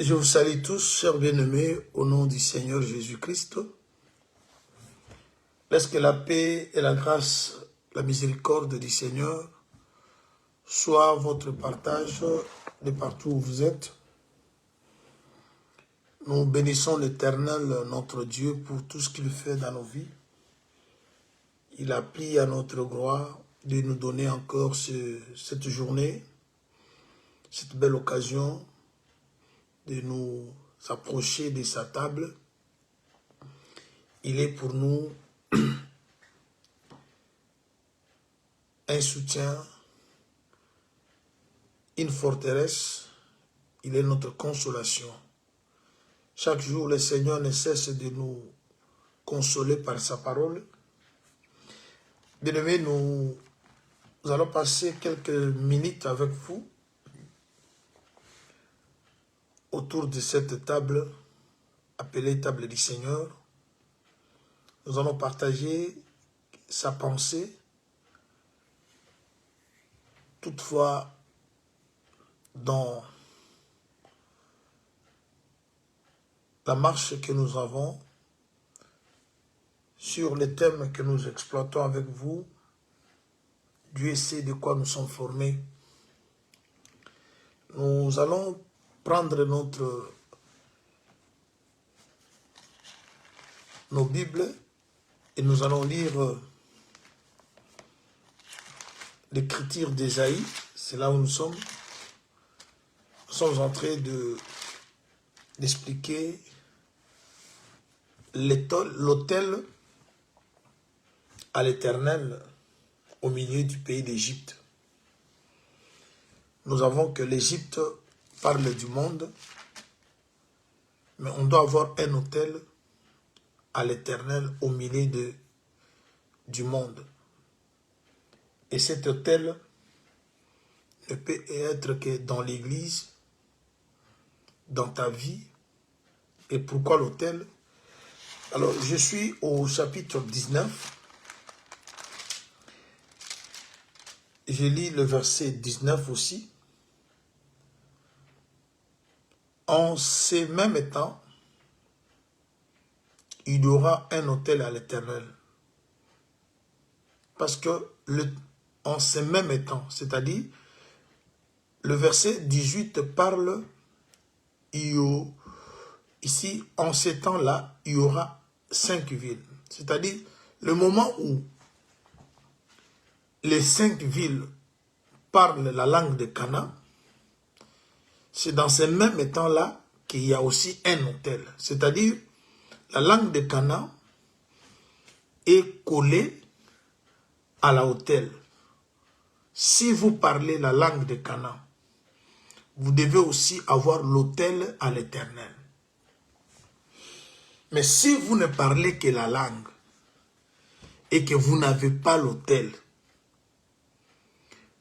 Je vous salue tous, chers bien-aimés, au nom du Seigneur Jésus-Christ. Laisse que la paix et la grâce, la miséricorde du Seigneur soient votre partage de partout où vous êtes. Nous bénissons l'Éternel, notre Dieu, pour tout ce qu'il fait dans nos vies. Il a pris à notre gloire de nous donner encore cette journée, cette belle occasion de nous approcher de sa table. Il est pour nous un soutien, une forteresse. Il est notre consolation. Chaque jour, le Seigneur ne cesse de nous consoler par sa parole. Bien-aimés, nous allons passer quelques minutes avec vous autour de cette table appelée table du Seigneur. Nous allons partager sa pensée. Toutefois, dans la marche que nous avons, sur les thèmes que nous exploitons avec vous, Dieu sait de quoi nous sommes formés. Nous allons prendre nos Bibles et nous allons lire l'écriture d'Ésaïe. C'est là où nous sommes. Nous sommes en train d'expliquer l'autel à l'Éternel au milieu du pays d'Égypte. Nous avons que l'Égypte parle du monde, mais on doit avoir un autel à l'Éternel au milieu du monde. Et cet autel ne peut être que dans l'Église, dans ta vie. Et pourquoi l'autel? Alors, je suis au chapitre 19. Je lis le verset 19 aussi. En ces mêmes temps, il y aura un autel à l'Éternel. Parce que en ces mêmes temps, c'est-à-dire, le verset 18 parle, ici, en ces temps-là, il y aura 5 villes. C'est-à-dire, le moment où les 5 villes parlent la langue de Canaan, c'est dans ces mêmes temps-là qu'il y a aussi un autel. C'est-à-dire, la langue de Canaan est collée à l'autel. Si vous parlez la langue de Canaan, vous devez aussi avoir l'autel à l'Éternel. Mais si vous ne parlez que la langue et que vous n'avez pas l'autel,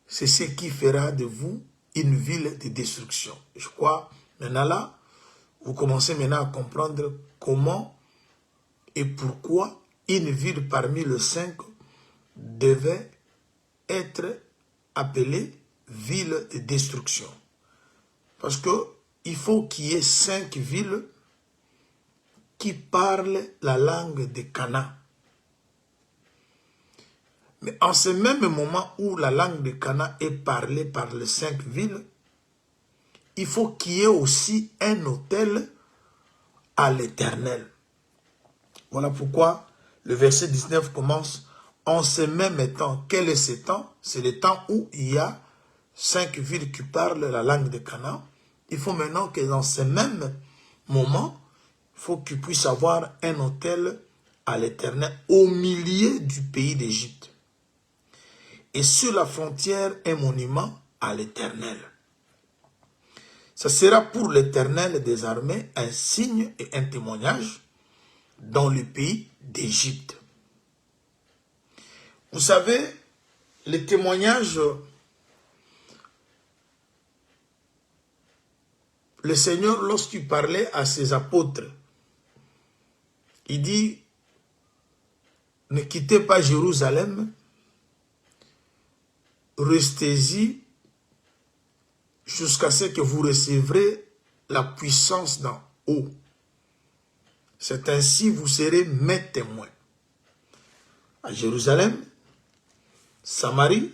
c'est ce qui fera de vous une ville de destruction. Je crois, maintenant là, vous commencez maintenant à comprendre comment et pourquoi une ville parmi les 5 devait être appelée ville de destruction. Parce qu'il faut qu'il y ait 5 villes qui parlent la langue de Canaan. Mais en ce même moment où la langue de Canaan est parlée par les 5 villes, il faut qu'il y ait aussi un autel à l'Éternel. Voilà pourquoi le verset 19 commence en ce même temps. Quel est ce temps? C'est le temps où il y a 5 villes qui parlent la langue de Canaan. Il faut maintenant que dans ce même moment, il faut qu'il puisse avoir un autel à l'Éternel au milieu du pays d'Égypte. Et sur la frontière, un monument à l'Éternel. Ce sera pour l'Éternel des armées un signe et un témoignage dans le pays d'Égypte. Vous savez, le témoignage, le Seigneur, lorsqu'il parlait à ses apôtres, il dit, ne quittez pas Jérusalem restez-y jusqu'à ce que vous recevrez la puissance d'en haut. C'est ainsi vous serez mes témoins. À Jérusalem, Samarie,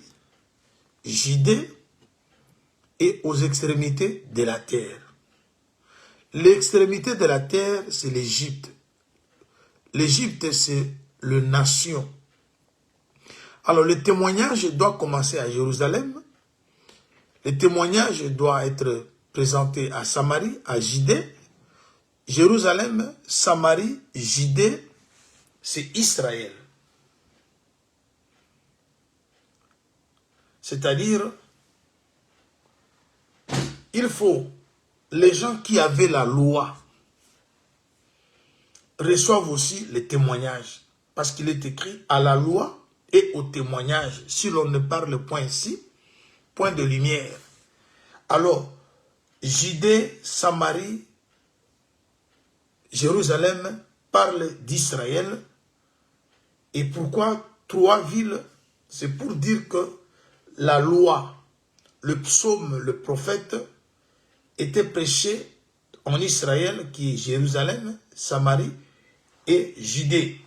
Judée et aux extrémités de la terre. L'extrémité de la terre, c'est l'Égypte. L'Égypte, c'est le nation. Alors, le témoignage doit commencer à Jérusalem. Le témoignage doit être présenté à Samarie, à Judée. Jérusalem, Samarie, Judée, c'est Israël. C'est-à-dire, il faut, les gens qui avaient la loi reçoivent aussi les témoignages. Parce qu'il est écrit à la loi et au témoignage. Si l'on ne parle point ici, point de lumière. Alors, Judée, Samarie, Jérusalem parlent d'Israël. Et pourquoi 3 villes? C'est pour dire que la loi, le psaume, le prophète, était prêché en Israël, qui est Jérusalem, Samarie et Judée.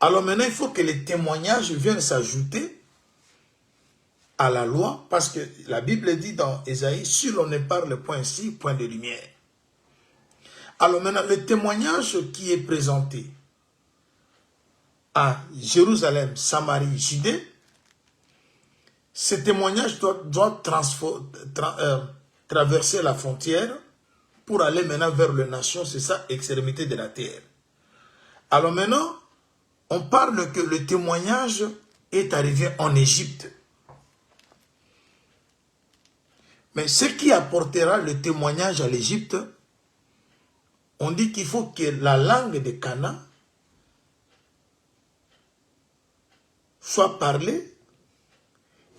Alors maintenant, il faut que les témoignages viennent s'ajouter à la loi, parce que la Bible dit dans Ésaïe, si l'on ne parle point ici, point de lumière. Alors maintenant, le témoignage qui est présenté à Jérusalem, Samarie, Judée, ce témoignage doit traverser la frontière pour aller maintenant vers les nations, c'est ça, extrémité de la terre. Alors maintenant, on parle que le témoignage est arrivé en Égypte. Mais ce qui apportera le témoignage à l'Égypte, on dit qu'il faut que la langue de Cana soit parlée,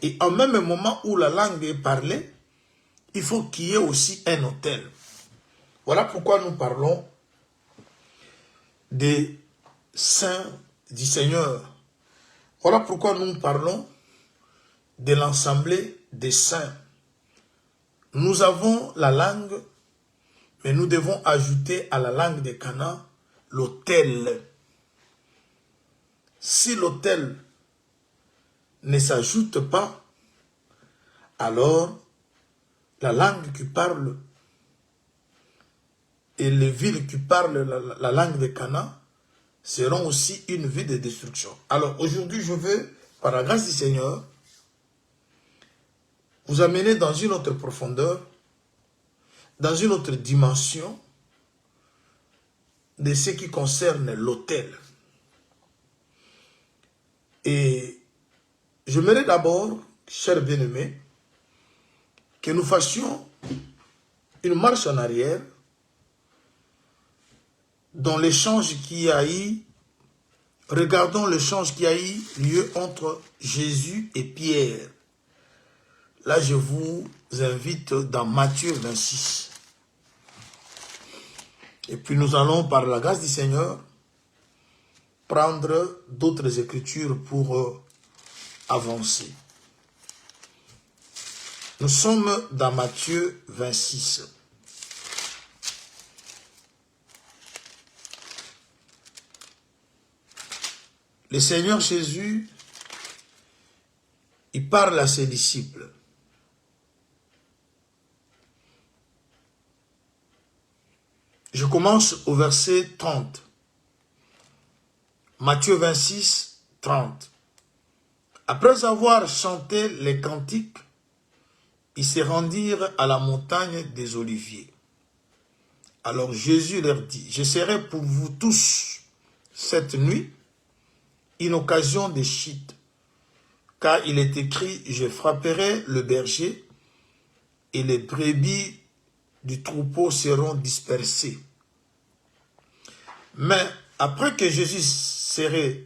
et en même moment où la langue est parlée, il faut qu'il y ait aussi un autel. Voilà pourquoi nous parlons des saints du Seigneur. Voilà pourquoi nous parlons de l'assemblée des saints. Nous avons la langue, mais nous devons ajouter à la langue de Cana l'autel. Si l'autel ne s'ajoute pas, alors la langue qui parle et les villes qui parlent la langue de Cana seront aussi une ville de destruction. Alors aujourd'hui, je veux, par la grâce du Seigneur, vous amener dans une autre profondeur, dans une autre dimension de ce qui concerne l'autel. Et j'aimerais d'abord, chers bien-aimés, que nous fassions une marche en arrière dans l'échange qui a eu, regardons l'échange qui a eu lieu entre Jésus et Pierre. Là, je vous invite dans Matthieu 26. Et puis nous allons, par la grâce du Seigneur, prendre d'autres écritures pour avancer. Nous sommes dans Matthieu 26. Le Seigneur Jésus, il parle à ses disciples. Je commence au verset 30. Matthieu 26, 30. Après avoir chanté les cantiques, ils se rendirent à la montagne des Oliviers. Alors Jésus leur dit, « Je serai pour vous tous cette nuit une occasion de chute, car il est écrit, je frapperai le berger et les brebis du troupeau seront dispersées. Mais après que je serai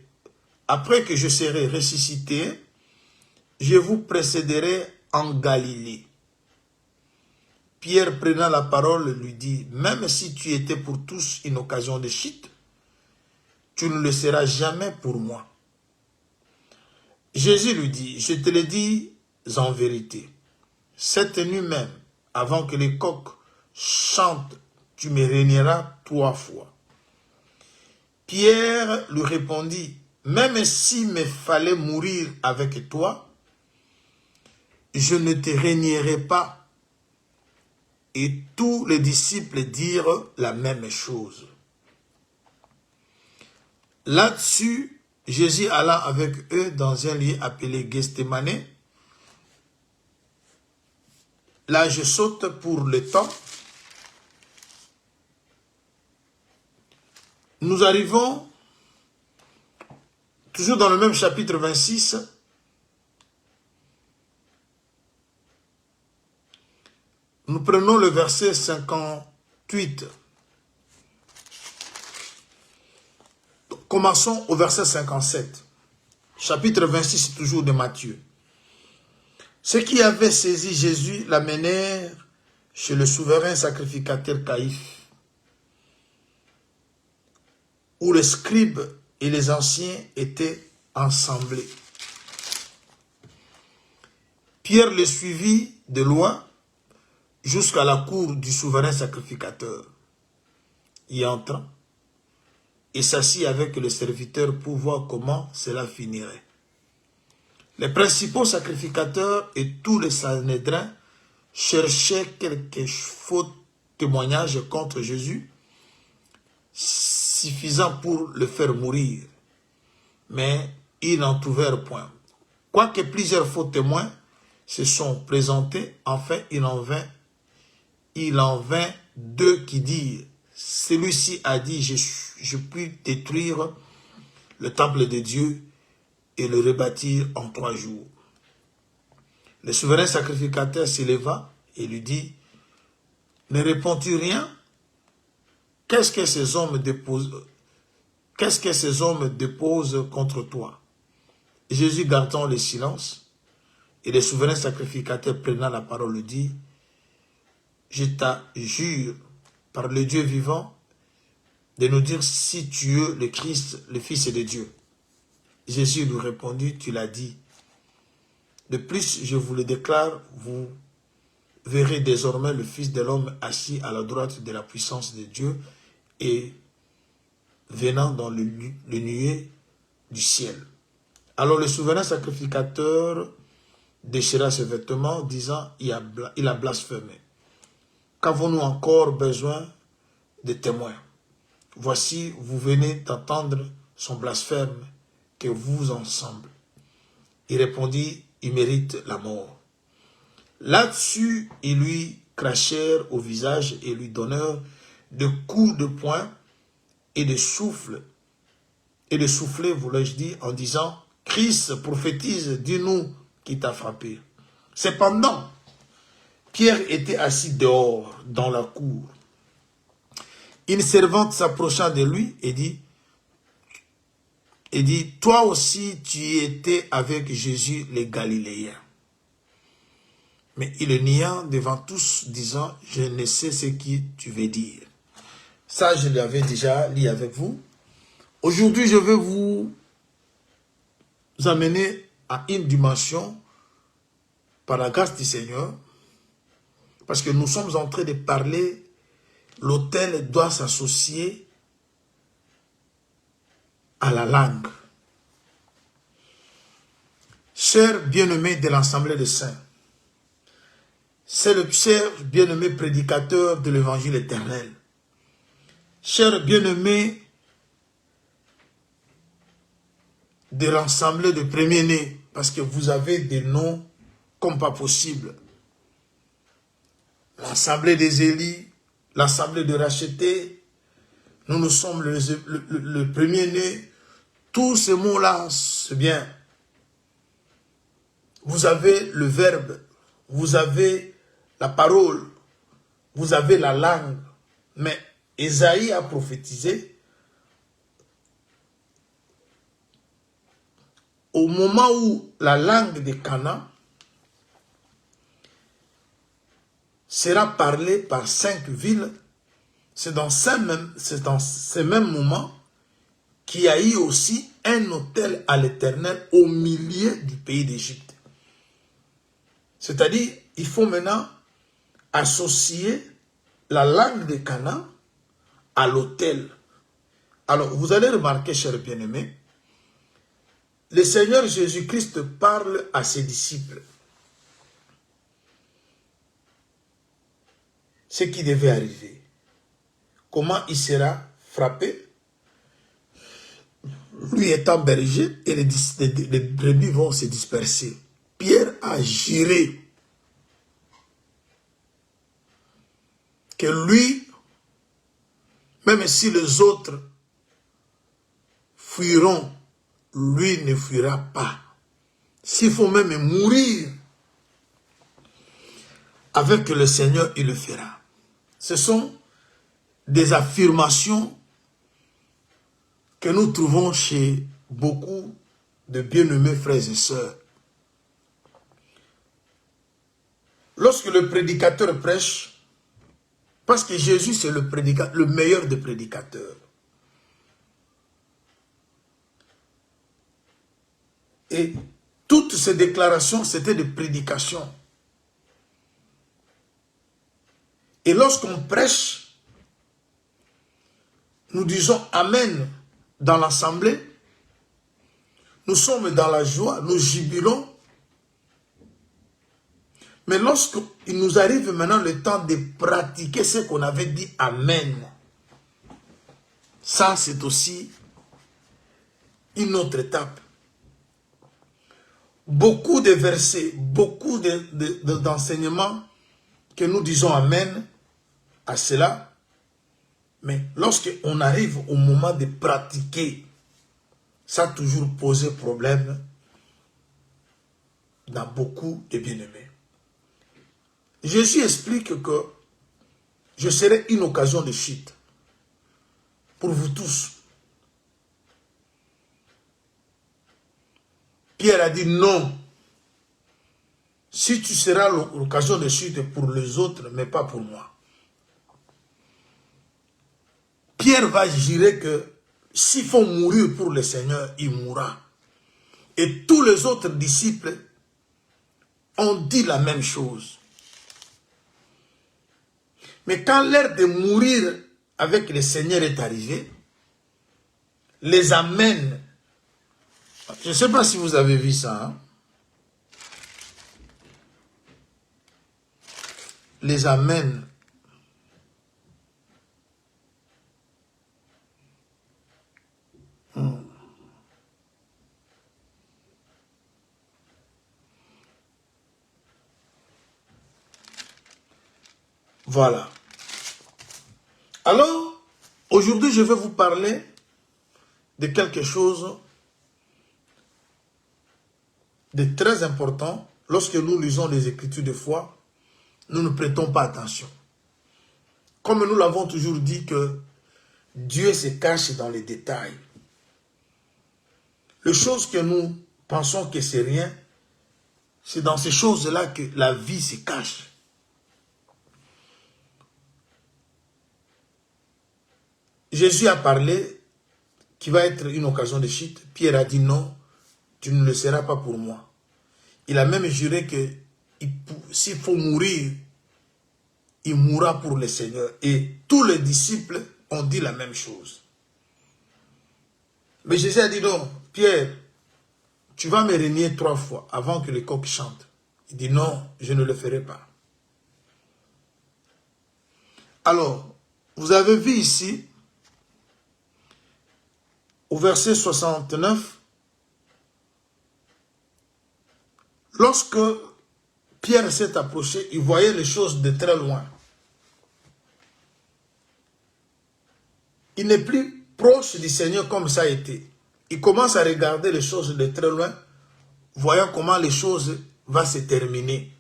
ressuscité, je vous précéderai en Galilée. » Pierre, prenant la parole, lui dit, « Même si tu étais pour tous une occasion de chute, tu ne le seras jamais pour moi. » Jésus lui dit, je te le dis en vérité, cette nuit même, avant que les coqs chantent, tu me régneras 3 fois. Pierre lui répondit, même s'il me fallait mourir avec toi, je ne te régnerai pas. Et tous les disciples dirent la même chose. Là-dessus, Jésus alla avec eux dans un lieu appelé Gethsémani. Là, je saute pour le temps. Nous arrivons, toujours dans le même chapitre 26, nous prenons le verset 58. Commençons au verset 57. Chapitre 26, toujours de Matthieu. Ceux qui avaient saisi Jésus l'amenèrent chez le souverain sacrificateur Caïphe, où les scribes et les anciens étaient assemblés. Pierre le suivit de loin jusqu'à la cour du souverain sacrificateur. Y entrant, et s'assit avec le serviteur pour voir comment cela finirait. Les principaux sacrificateurs et tous les Sanhédrins cherchaient quelques faux témoignages contre Jésus, suffisants pour le faire mourir, mais ils n'en trouvèrent point. Quoique plusieurs faux témoins se sont présentés, enfin il en vint 2 qui dirent, celui-ci a dit, je puis détruire le temple de Dieu et le rebâtir en 3 jours. Le souverain sacrificateur s'éleva et lui dit, ne réponds-tu rien? Qu'est-ce que ces hommes déposent contre toi? Jésus gardant le silence, et le souverain sacrificateur prenant la parole lui dit, je t'adjure par le Dieu vivant de nous dire si tu es le Christ, le Fils de Dieu. Jésus lui répondit, tu l'as dit. De plus, je vous le déclare, vous verrez désormais le Fils de l'homme assis à la droite de la puissance de Dieu et venant dans le nuée du ciel. Alors le souverain sacrificateur déchira ses vêtements, disant, il a blasphémé. Qu'avons-nous encore besoin de témoins? Voici, vous venez d'entendre son blasphème, que vous ensemble. Il répondit, il mérite la mort. Là-dessus, ils lui crachèrent au visage et lui donnèrent de coups de poing et de souffler, voulais-je dire, en disant, Christ prophétise, dis-nous qui t'a frappé. Cependant, Pierre était assis dehors, dans la cour. Une servante s'approcha de lui et dit, toi aussi tu étais avec Jésus le Galiléen. Mais il le nia devant tous, disant, je ne sais ce que tu veux dire. Ça, je l'avais déjà lu avec vous. Aujourd'hui, je vais vous amener à une dimension, par la grâce du Seigneur, parce que nous sommes en train de parler, l'autel doit s'associer à la langue. Chers bien-aimés de l'Assemblée des Saints, c'est le cher bien-aimé prédicateur de l'évangile éternel. Chers bien-aimés de l'Assemblée de premiers-nés, parce que vous avez des noms comme pas possible. L'Assemblée des Élis, l'Assemblée de rachetés, nous sommes le premier-né. Tous ces mots-là, c'est bien. Vous avez le verbe, vous avez la parole, vous avez la langue. Mais Ésaïe a prophétisé au moment où la langue de Canaan sera parlée par 5 villes, c'est dans ces mêmes moments qu'il y a eu aussi un autel à l'Éternel au milieu du pays d'Égypte. C'est-à-dire, il faut maintenant associer la langue de Canaan à l'autel. Alors, vous allez remarquer, chers bien-aimés, le Seigneur Jésus-Christ parle à ses disciples. Ce qui devait arriver. Comment il sera frappé. Lui étant berger, et les brebis vont se disperser. Pierre a juré que lui, même si les autres fuiront, lui ne fuira pas. S'il faut même mourir, avec le Seigneur, il le fera. Ce sont des affirmations que nous trouvons chez beaucoup de bien-aimés frères et sœurs. Lorsque le prédicateur prêche, parce que Jésus c'est le meilleur des prédicateurs. Et toutes ces déclarations, c'était des prédications. Et lorsqu'on prêche, nous disons Amen dans l'assemblée. Nous sommes dans la joie, nous jubilons. Mais lorsqu'il nous arrive maintenant le temps de pratiquer ce qu'on avait dit Amen, ça c'est aussi une autre étape. Beaucoup de versets, beaucoup d'enseignements que nous disons Amen à cela, mais lorsqu'on arrive au moment de pratiquer, ça a toujours posé problème dans beaucoup de bien-aimés. Jésus explique que je serai une occasion de chute pour vous tous. Pierre a dit non. Si tu seras l'occasion de chute pour les autres, mais pas pour moi. Pierre va jurer que s'il faut mourir pour le Seigneur, il mourra. Et tous les autres disciples ont dit la même chose. Mais quand l'heure de mourir avec le Seigneur est arrivée, les amène. Je ne sais pas si vous avez vu ça. Hein? Les amène. Voilà. Alors, aujourd'hui, je vais vous parler de quelque chose de très important. Lorsque nous lisons les Écritures de foi, nous ne prêtons pas attention. Comme nous l'avons toujours dit que Dieu se cache dans les détails. Les choses que nous pensons que c'est rien, c'est dans ces choses-là que la vie se cache. Jésus a parlé qu'il va être une occasion de chute. Pierre a dit non, tu ne le seras pas pour moi. Il a même juré que s'il faut mourir, il mourra pour le Seigneur. Et tous les disciples ont dit la même chose. Mais Jésus a dit non, Pierre, tu vas me renier 3 fois avant que le coq chante. Il dit non, je ne le ferai pas. Alors, vous avez vu ici, au verset 69, lorsque Pierre s'est approché, il voyait les choses de très loin. Il n'est plus proche du Seigneur comme ça a été. Il commence à regarder les choses de très loin, voyant comment les choses vont se terminer.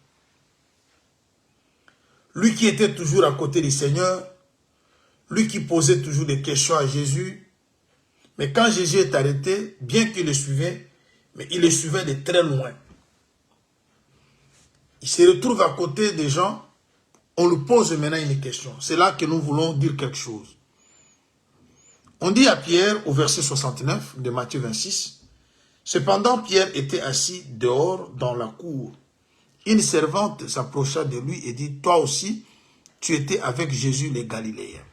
Lui qui était toujours à côté du Seigneur, lui qui posait toujours des questions à Jésus, mais quand Jésus est arrêté, bien qu'il le suivait, mais il le suivait de très loin. Il se retrouve à côté des gens, on lui pose maintenant une question. C'est là que nous voulons dire quelque chose. On dit à Pierre, au verset 69 de Matthieu 26, « Cependant, Pierre était assis dehors dans la cour. Une servante s'approcha de lui et dit, « Toi aussi, tu étais avec Jésus les Galiléens. »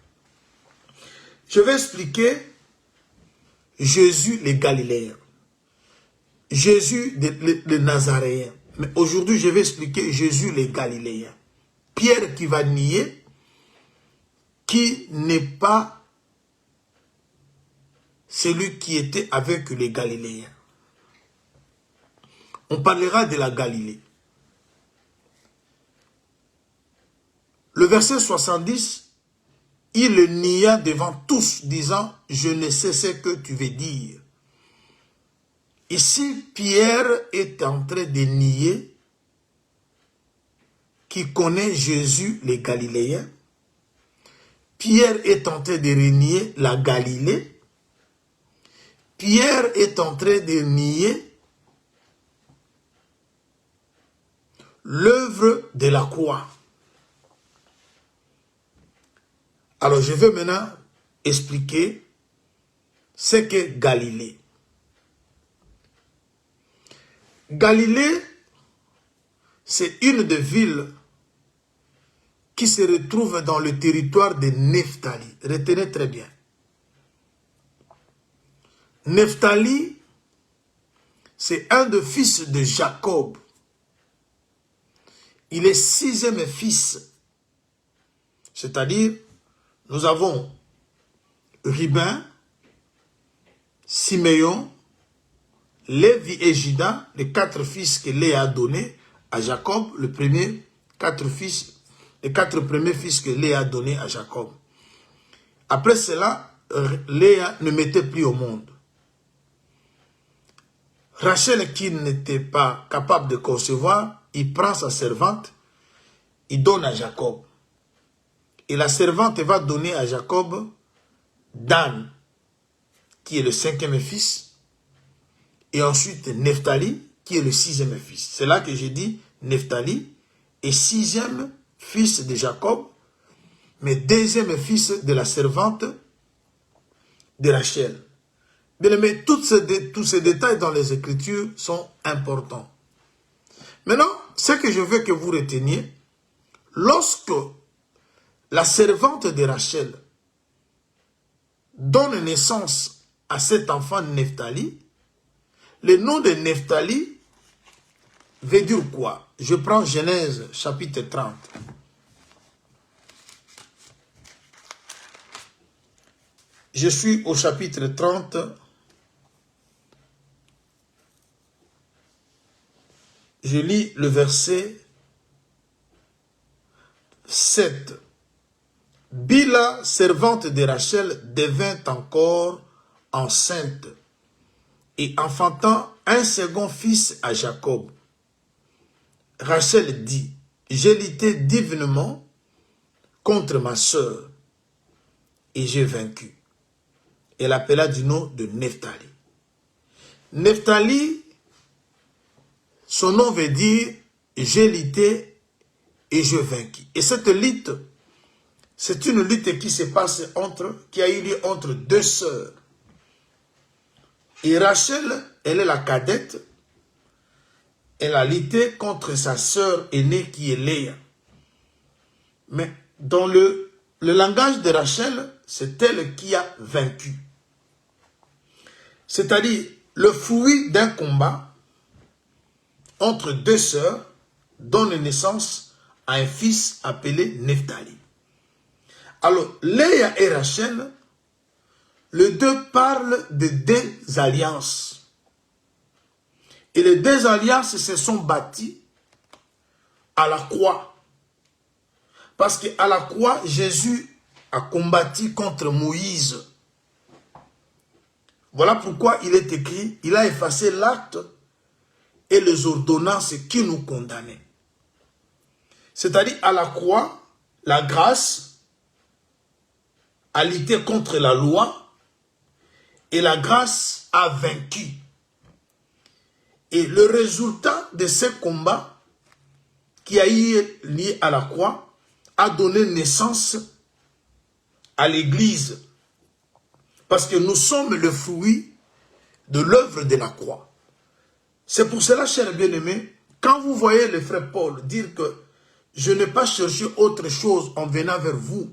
Je vais expliquer Jésus les Galiléens. Jésus les Nazaréens. Mais aujourd'hui, je vais expliquer Jésus les Galiléens. Pierre qui va nier, qui n'est pas celui qui était avec les Galiléens. On parlera de la Galilée. Le verset 70, il le nia devant tous, disant, « Je ne sais ce que tu veux dire. » Ici, Pierre est en train de nier qui connaît Jésus les Galiléens. Pierre est en train de renier la Galilée. Pierre est en train de nier l'œuvre de la croix. Alors, je vais maintenant expliquer ce qu'est Galilée. Galilée, c'est une des villes qui se retrouve dans le territoire de Nephtali. Retenez très bien. Nephtali, c'est un des fils de Jacob. Il est sixième fils. C'est-à-dire, nous avons Ruben, Siméon, Lévi et Juda, les quatre fils que Léa a donnés à Jacob, les quatre premiers fils que Léa a donnés à Jacob. Après cela, Léa ne mettait plus au monde. Rachel, qui n'était pas capable de concevoir, il prend sa servante, il donne à Jacob. Et la servante va donner à Jacob Dan, qui est le cinquième fils, et ensuite Nephtali, qui est le sixième fils. C'est là que j'ai dit Nephtali est sixième fils de Jacob, mais deuxième fils de la servante de Rachel. Bien, mais tous ces détails dans les Écritures sont importants. Maintenant, ce que je veux que vous reteniez, lorsque la servante de Rachel donne naissance à cet enfant Nephtali, le nom de Nephtali veut dire quoi? Je prends Genèse chapitre 30. Je suis au chapitre 30. Je lis le verset 7. Bila, servante de Rachel, devint encore enceinte et enfantant un second fils à Jacob. Rachel dit, j'ai lutté divinement contre ma sœur et j'ai vaincu. Elle appela du nom de Nephtali. Nephtali, son nom veut dire j'ai lutté et j'ai vaincu. Et cette lutte, c'est une lutte qui se passe qui a eu lieu entre deux sœurs. Et Rachel, elle est la cadette. Elle a lutté contre sa sœur aînée qui est Léa. Mais dans le langage de Rachel, c'est elle qui a vaincu. C'est-à-dire le fruit d'un combat entre deux sœurs donne naissance à un fils appelé Nephtali. Alors, Léa et Rachel, les deux parlent de deux alliances. Et les deux alliances se sont bâties à la croix. Parce qu'à la croix, Jésus a combattu contre Moïse. Voilà pourquoi il est écrit, il a effacé l'acte et les ordonnances qui nous condamnaient. C'est-à-dire à la croix, la grâce a lutté contre la loi et la grâce a vaincu. Et le résultat de ce combat qui a été lié à la croix a donné naissance à l'Église. Parce que nous sommes le fruit de l'œuvre de la croix. C'est pour cela, chers bien-aimés, quand vous voyez le frère Paul dire que je n'ai pas cherché autre chose en venant vers vous,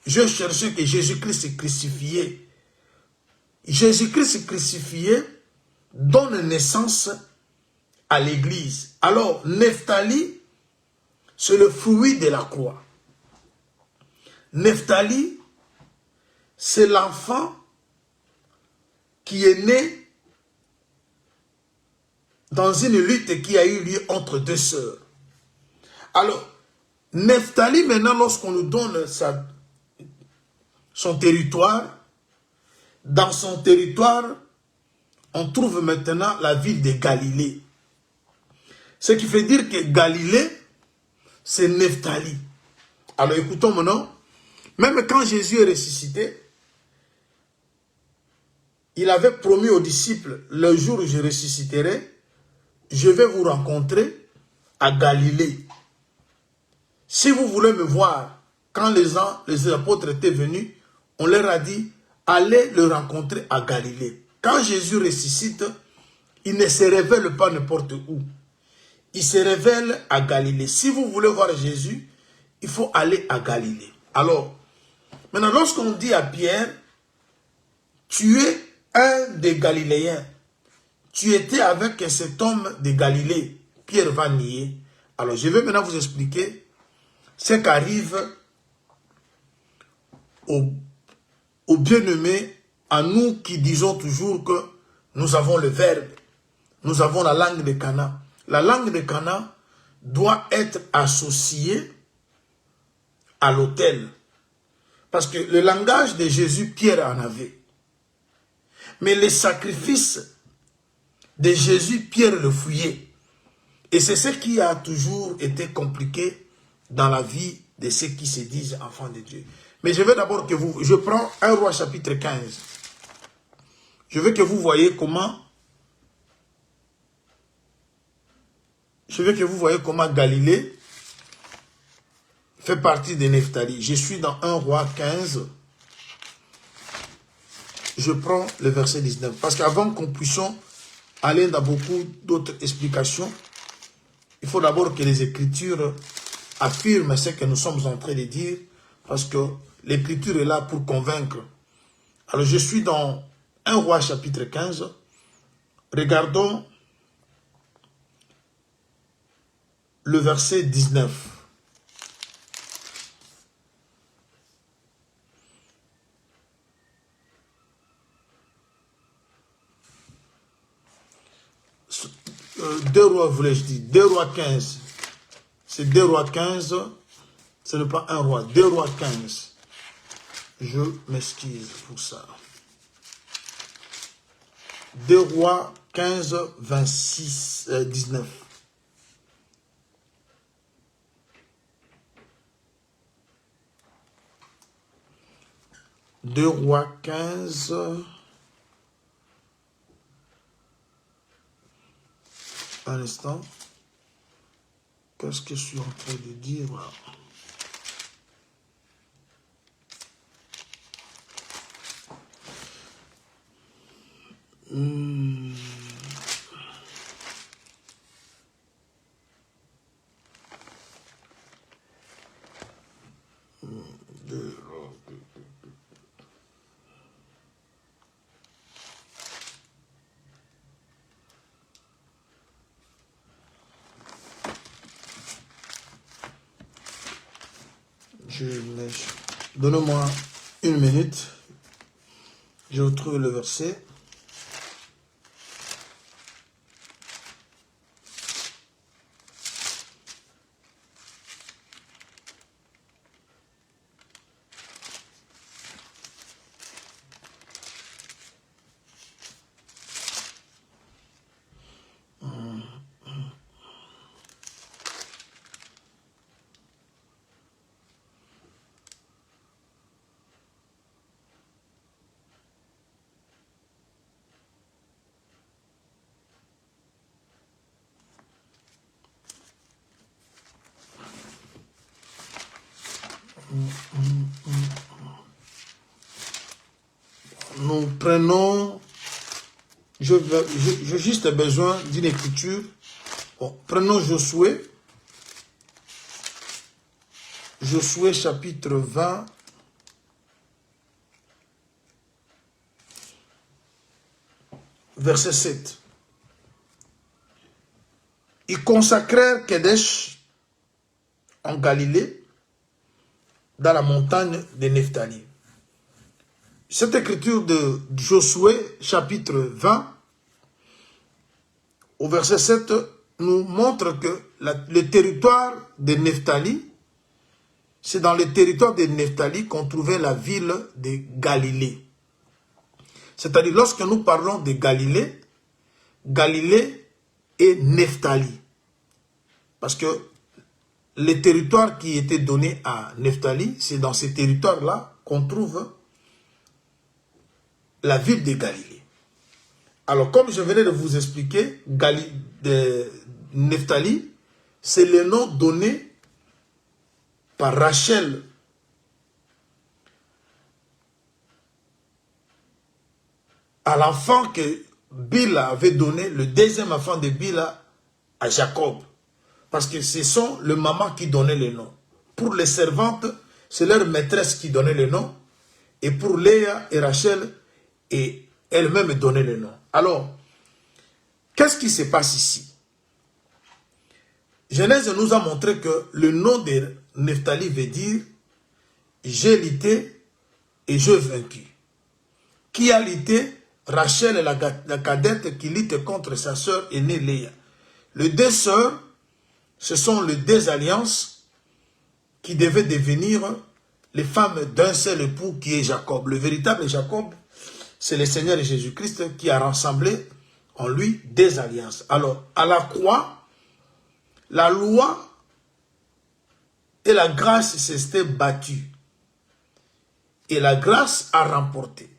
je cherchais que Jésus-Christ est crucifié. Jésus-Christ crucifié donne naissance à l'église. Alors, Nephtali, c'est le fruit de la croix. Nephtali, c'est l'enfant qui est né dans une lutte qui a eu lieu entre deux sœurs. Alors, Nephtali, maintenant, lorsqu'on nous donne son territoire, dans son territoire, on trouve maintenant la ville de Galilée. Ce qui fait dire que Galilée, c'est Nephtali. Alors écoutons maintenant, même quand Jésus est ressuscité, il avait promis aux disciples, le jour où je ressusciterai, je vais vous rencontrer à Galilée. Si vous voulez me voir, quand les apôtres étaient venus, on leur a dit, allez le rencontrer à Galilée. Quand Jésus ressuscite, il ne se révèle pas n'importe où. Il se révèle à Galilée. Si vous voulez voir Jésus, il faut aller à Galilée. Alors, maintenant, lorsqu'on dit à Pierre, tu es un des Galiléens, tu étais avec cet homme de Galilée, Pierre va nier. Alors, je vais maintenant vous expliquer ce qu'arrive aux bien-aimés, à nous qui disons toujours que nous avons le verbe, nous avons la langue de Cana. La langue de Cana doit être associée à l'autel. Parce que le langage de Jésus, Pierre en avait. Mais les sacrifices de Jésus, Pierre le fouillait. Et c'est ce qui a toujours été compliqué dans la vie de ceux qui se disent enfants de Dieu. Mais je veux d'abord que vous... Je prends 1 Roi chapitre 15. Je veux que vous voyez comment... Je veux que vous voyez comment Galilée fait partie de Nephtali. Je suis dans 1 Roi 15. Je prends le verset 19. Parce qu'avant qu'on puisse aller dans beaucoup d'autres explications, il faut d'abord que les Écritures affirment ce que nous sommes en train de dire, parce que l'Écriture est là pour convaincre. Alors je suis dans 1 Roi chapitre 15. Regardons le verset 19. Deux rois, voulais-je dire, 2 rois 15. C'est 2 rois 15. Ce n'est pas un roi. 2 rois 15. Je m'excuse pour ça. 2 rois 15, 26, 19. Deux rois 15. Un instant. Qu'est-ce que je suis en train de dire? Donnez-moi une minute. Je retrouve le verset. Prenons, j'ai juste besoin d'une écriture. Bon, prenons Josué. Josué chapitre 20. Verset 7. Ils consacrèrent Kedesh en Galilée, dans la montagne de Nephtali. Cette écriture de Josué, chapitre 20, au verset 7, nous montre que le territoire de Nephtali, c'est dans le territoire de Nephtali qu'on trouvait la ville de Galilée. C'est-à-dire, lorsque nous parlons de Galilée, Galilée est Nephtali. Parce que les territoires qui étaient donnés à Nephtali, c'est dans ces territoires-là qu'on trouve la ville de Galilée. Alors, comme je venais de vous expliquer, Nephtali, c'est le nom donné par Rachel à l'enfant que Bila avait donné, le deuxième enfant de Bila, à Jacob. Parce que ce sont les mamans qui donnaient le nom. Pour les servantes, c'est leur maîtresse qui donnait le nom. Et pour Léa et Rachel, et elle-même donnait le nom. Alors, qu'est-ce qui se passe ici? Genèse nous a montré que le nom de Nephtali veut dire « j'ai lutté et j'ai vaincu ». Qui a lutté? Rachel est la cadette qui lutte contre sa sœur aînée Léa. Les deux sœurs, ce sont les deux alliances qui devaient devenir les femmes d'un seul époux qui est Jacob. Le véritable Jacob, c'est le Seigneur Jésus-Christ qui a rassemblé en lui des alliances. Alors, à la croix, la loi et la grâce s'étaient battues. Et la grâce a remporté.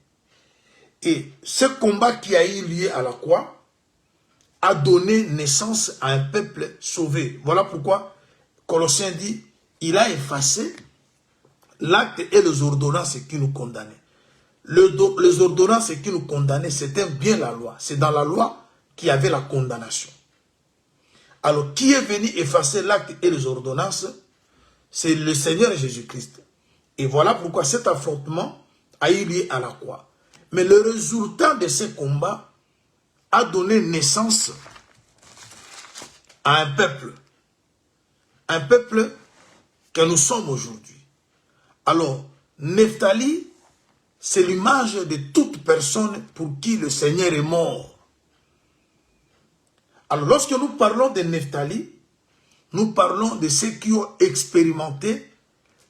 Et ce combat qui a eu lieu à la croix a donné naissance à un peuple sauvé. Voilà pourquoi Colossiens dit, il a effacé l'acte et les ordonnances qui nous condamnaient. Les ordonnances qui nous condamnaient, c'était bien la loi. C'est dans la loi qu'il y avait la condamnation. Alors, qui est venu effacer l'acte et les ordonnances? C'est le Seigneur Jésus-Christ. Et voilà pourquoi cet affrontement a eu lieu à la croix. Mais le résultat de ce combat a donné naissance à un peuple. Un peuple que nous sommes aujourd'hui. Alors, Nephtali, c'est l'image de toute personne pour qui le Seigneur est mort. Alors, lorsque nous parlons de Nephtali, nous parlons de ceux qui ont expérimenté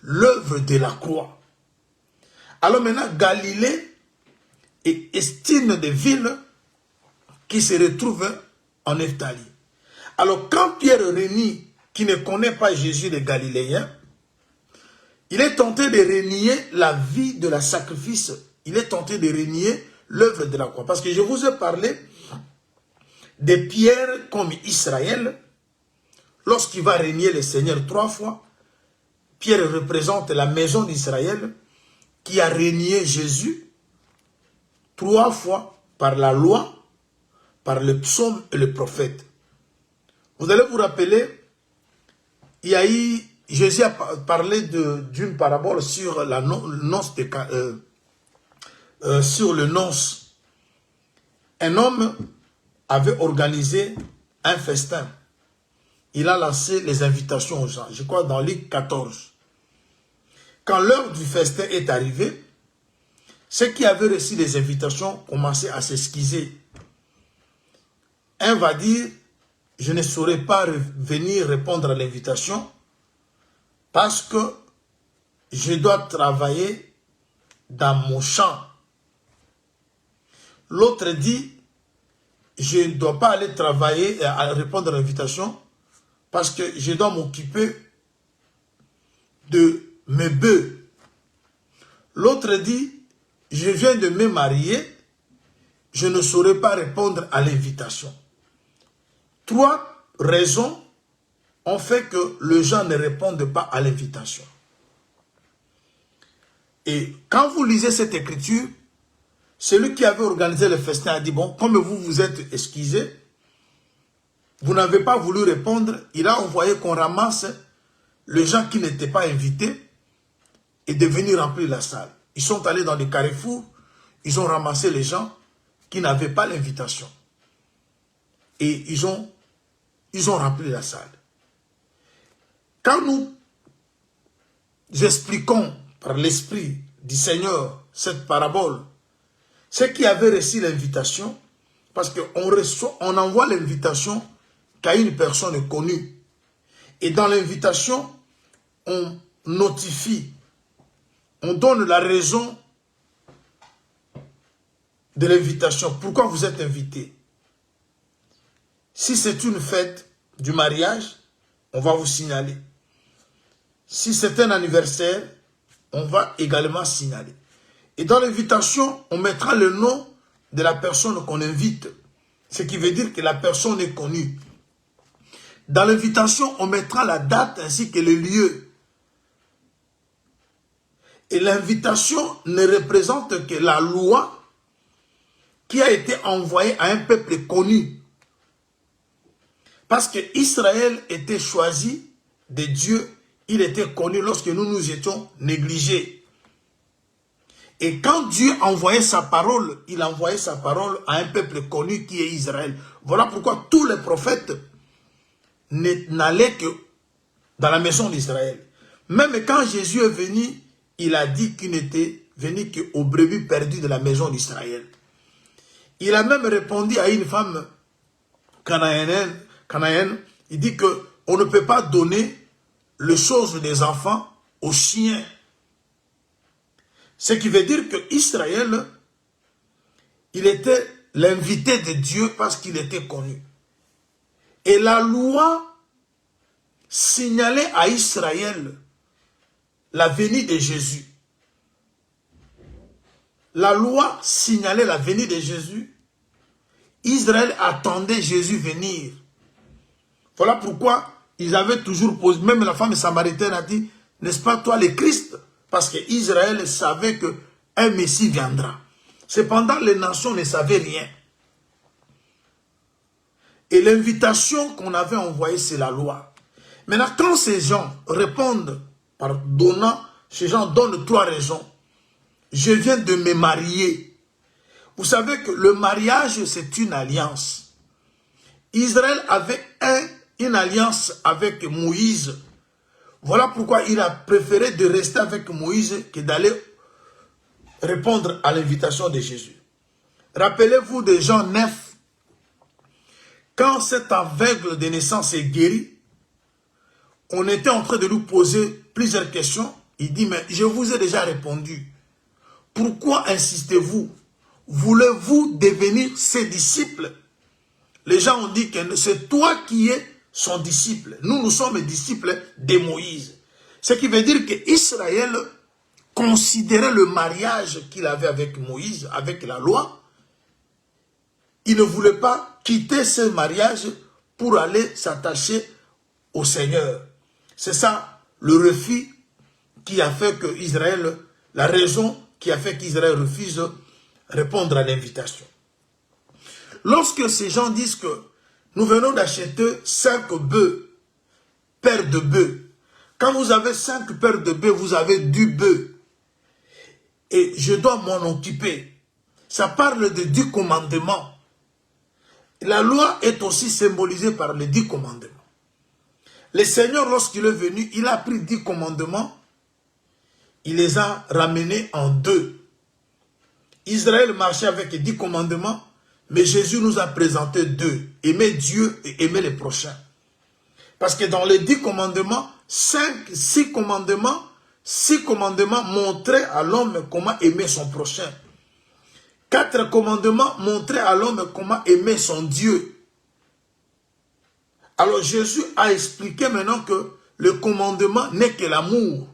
l'œuvre de la croix. Alors maintenant, Galilée est une des villes qui se retrouvent en Nephtali. Alors, quand Pierre renie, qui ne connaît pas Jésus le Galiléen, il est tenté de renier la vie de la sacrifice. Il est tenté de renier l'œuvre de la croix. Parce que je vous ai parlé de Pierre comme Israël. Lorsqu'il va renier le Seigneur 3 fois, Pierre représente la maison d'Israël qui a renié Jésus 3 fois par la loi, par le psaume et le prophète. Vous allez vous rappeler, il y a eu, Jésus a parlé d'une parabole sur la noce sur le noce. Un homme avait organisé un festin. Il a lancé les invitations aux gens, je crois dans Luc 14. Quand l'heure du festin est arrivée, ceux qui avaient reçu les invitations commençaient à s'esquiser. Un va dire, je ne saurais pas venir répondre à l'invitation parce que je dois travailler dans mon champ. L'autre dit, je ne dois pas aller travailler à répondre à l'invitation parce que je dois m'occuper de mes bœufs. L'autre dit, je viens de me marier, je ne saurais pas répondre à l'invitation. 3 raisons ont fait que les gens ne répondent pas à l'invitation. Et quand vous lisez cette écriture, celui qui avait organisé le festin a dit, bon, comme vous vous êtes excusé, vous n'avez pas voulu répondre, il a envoyé qu'on ramasse les gens qui n'étaient pas invités et de venir remplir la salle. Ils sont allés dans les carrefours, ils ont ramassé les gens qui n'avaient pas l'invitation. Et ils ont rempli la salle. Quand nous expliquons par l'Esprit du Seigneur cette parabole, ceux qui avaient reçu l'invitation, parce qu'on envoie l'invitation qu'à une personne connue. Et dans l'invitation, on notifie, on donne la raison de l'invitation. Pourquoi vous êtes invité? Si c'est une fête du mariage, on va vous signaler. Si c'est un anniversaire, on va également signaler. Et dans l'invitation, on mettra le nom de la personne qu'on invite. Ce qui veut dire que la personne est connue. Dans l'invitation, on mettra la date ainsi que le lieu. Et l'invitation ne représente que la loi qui a été envoyée à un peuple connu. Parce que Israël était choisi de Dieu, il était connu lorsque nous étions négligés. Et quand Dieu envoyait sa parole, il envoyait sa parole à un peuple connu qui est Israël. Voilà pourquoi tous les prophètes n'allaient que dans la maison d'Israël. Même quand Jésus est venu, il a dit qu'il n'était venu qu'aux brebis perdues de la maison d'Israël. Il a même répondu à une femme cananéenne, il dit qu'on ne peut pas donner les choses des enfants aux chiens. Ce qui veut dire que Israël, il était l'invité de Dieu parce qu'il était connu. Et la loi signalait à Israël la venue de Jésus. La loi signalait la venue de Jésus. Israël attendait Jésus venir. Voilà pourquoi ils avaient toujours posé, même la femme samaritaine a dit, n'est-ce pas toi le Christ? Parce que Israël savait qu'un Messie viendra. Cependant, les nations ne savaient rien. Et l'invitation qu'on avait envoyée, c'est la loi. Maintenant, quand ces gens répondent par donnant, ces gens donnent trois raisons. Je viens de me marier. Vous savez que le mariage, c'est une alliance. Israël avait une alliance avec Moïse. Voilà pourquoi il a préféré de rester avec Moïse que d'aller répondre à l'invitation de Jésus. Rappelez-vous de Jean 9. Quand cet aveugle de naissance est guéri, on était en train de lui poser plusieurs questions. Il dit, mais je vous ai déjà répondu. Pourquoi insistez-vous? Voulez-vous devenir ses disciples? Les gens ont dit que c'est toi qui es son disciple. Nous sommes disciples de Moïse. Ce qui veut dire qu'Israël considérait le mariage qu'il avait avec Moïse, avec la loi. Il ne voulait pas quitter ce mariage pour aller s'attacher au Seigneur. C'est ça le refus qui a fait que Israël, la raison qui a fait qu'Israël refuse répondre à l'invitation. Lorsque ces gens disent que nous venons d'acheter 5 bœufs, paires de bœufs. Quand vous avez 5 paires de bœufs, vous avez du bœuf. Et je dois m'en occuper. Ça parle de 10 commandements. La loi est aussi symbolisée par les 10 commandements. Le Seigneur, lorsqu'il est venu, il a pris 10 commandements. Il les a ramenés en 2. Israël marchait avec 10 commandements. Mais Jésus nous a présenté 2. Aimer Dieu et aimer les prochains. Parce que dans les 10 commandements, 6 commandements montraient à l'homme comment aimer son prochain. 4 commandements montraient à l'homme comment aimer son Dieu. Alors Jésus a expliqué maintenant que le commandement n'est que l'amour.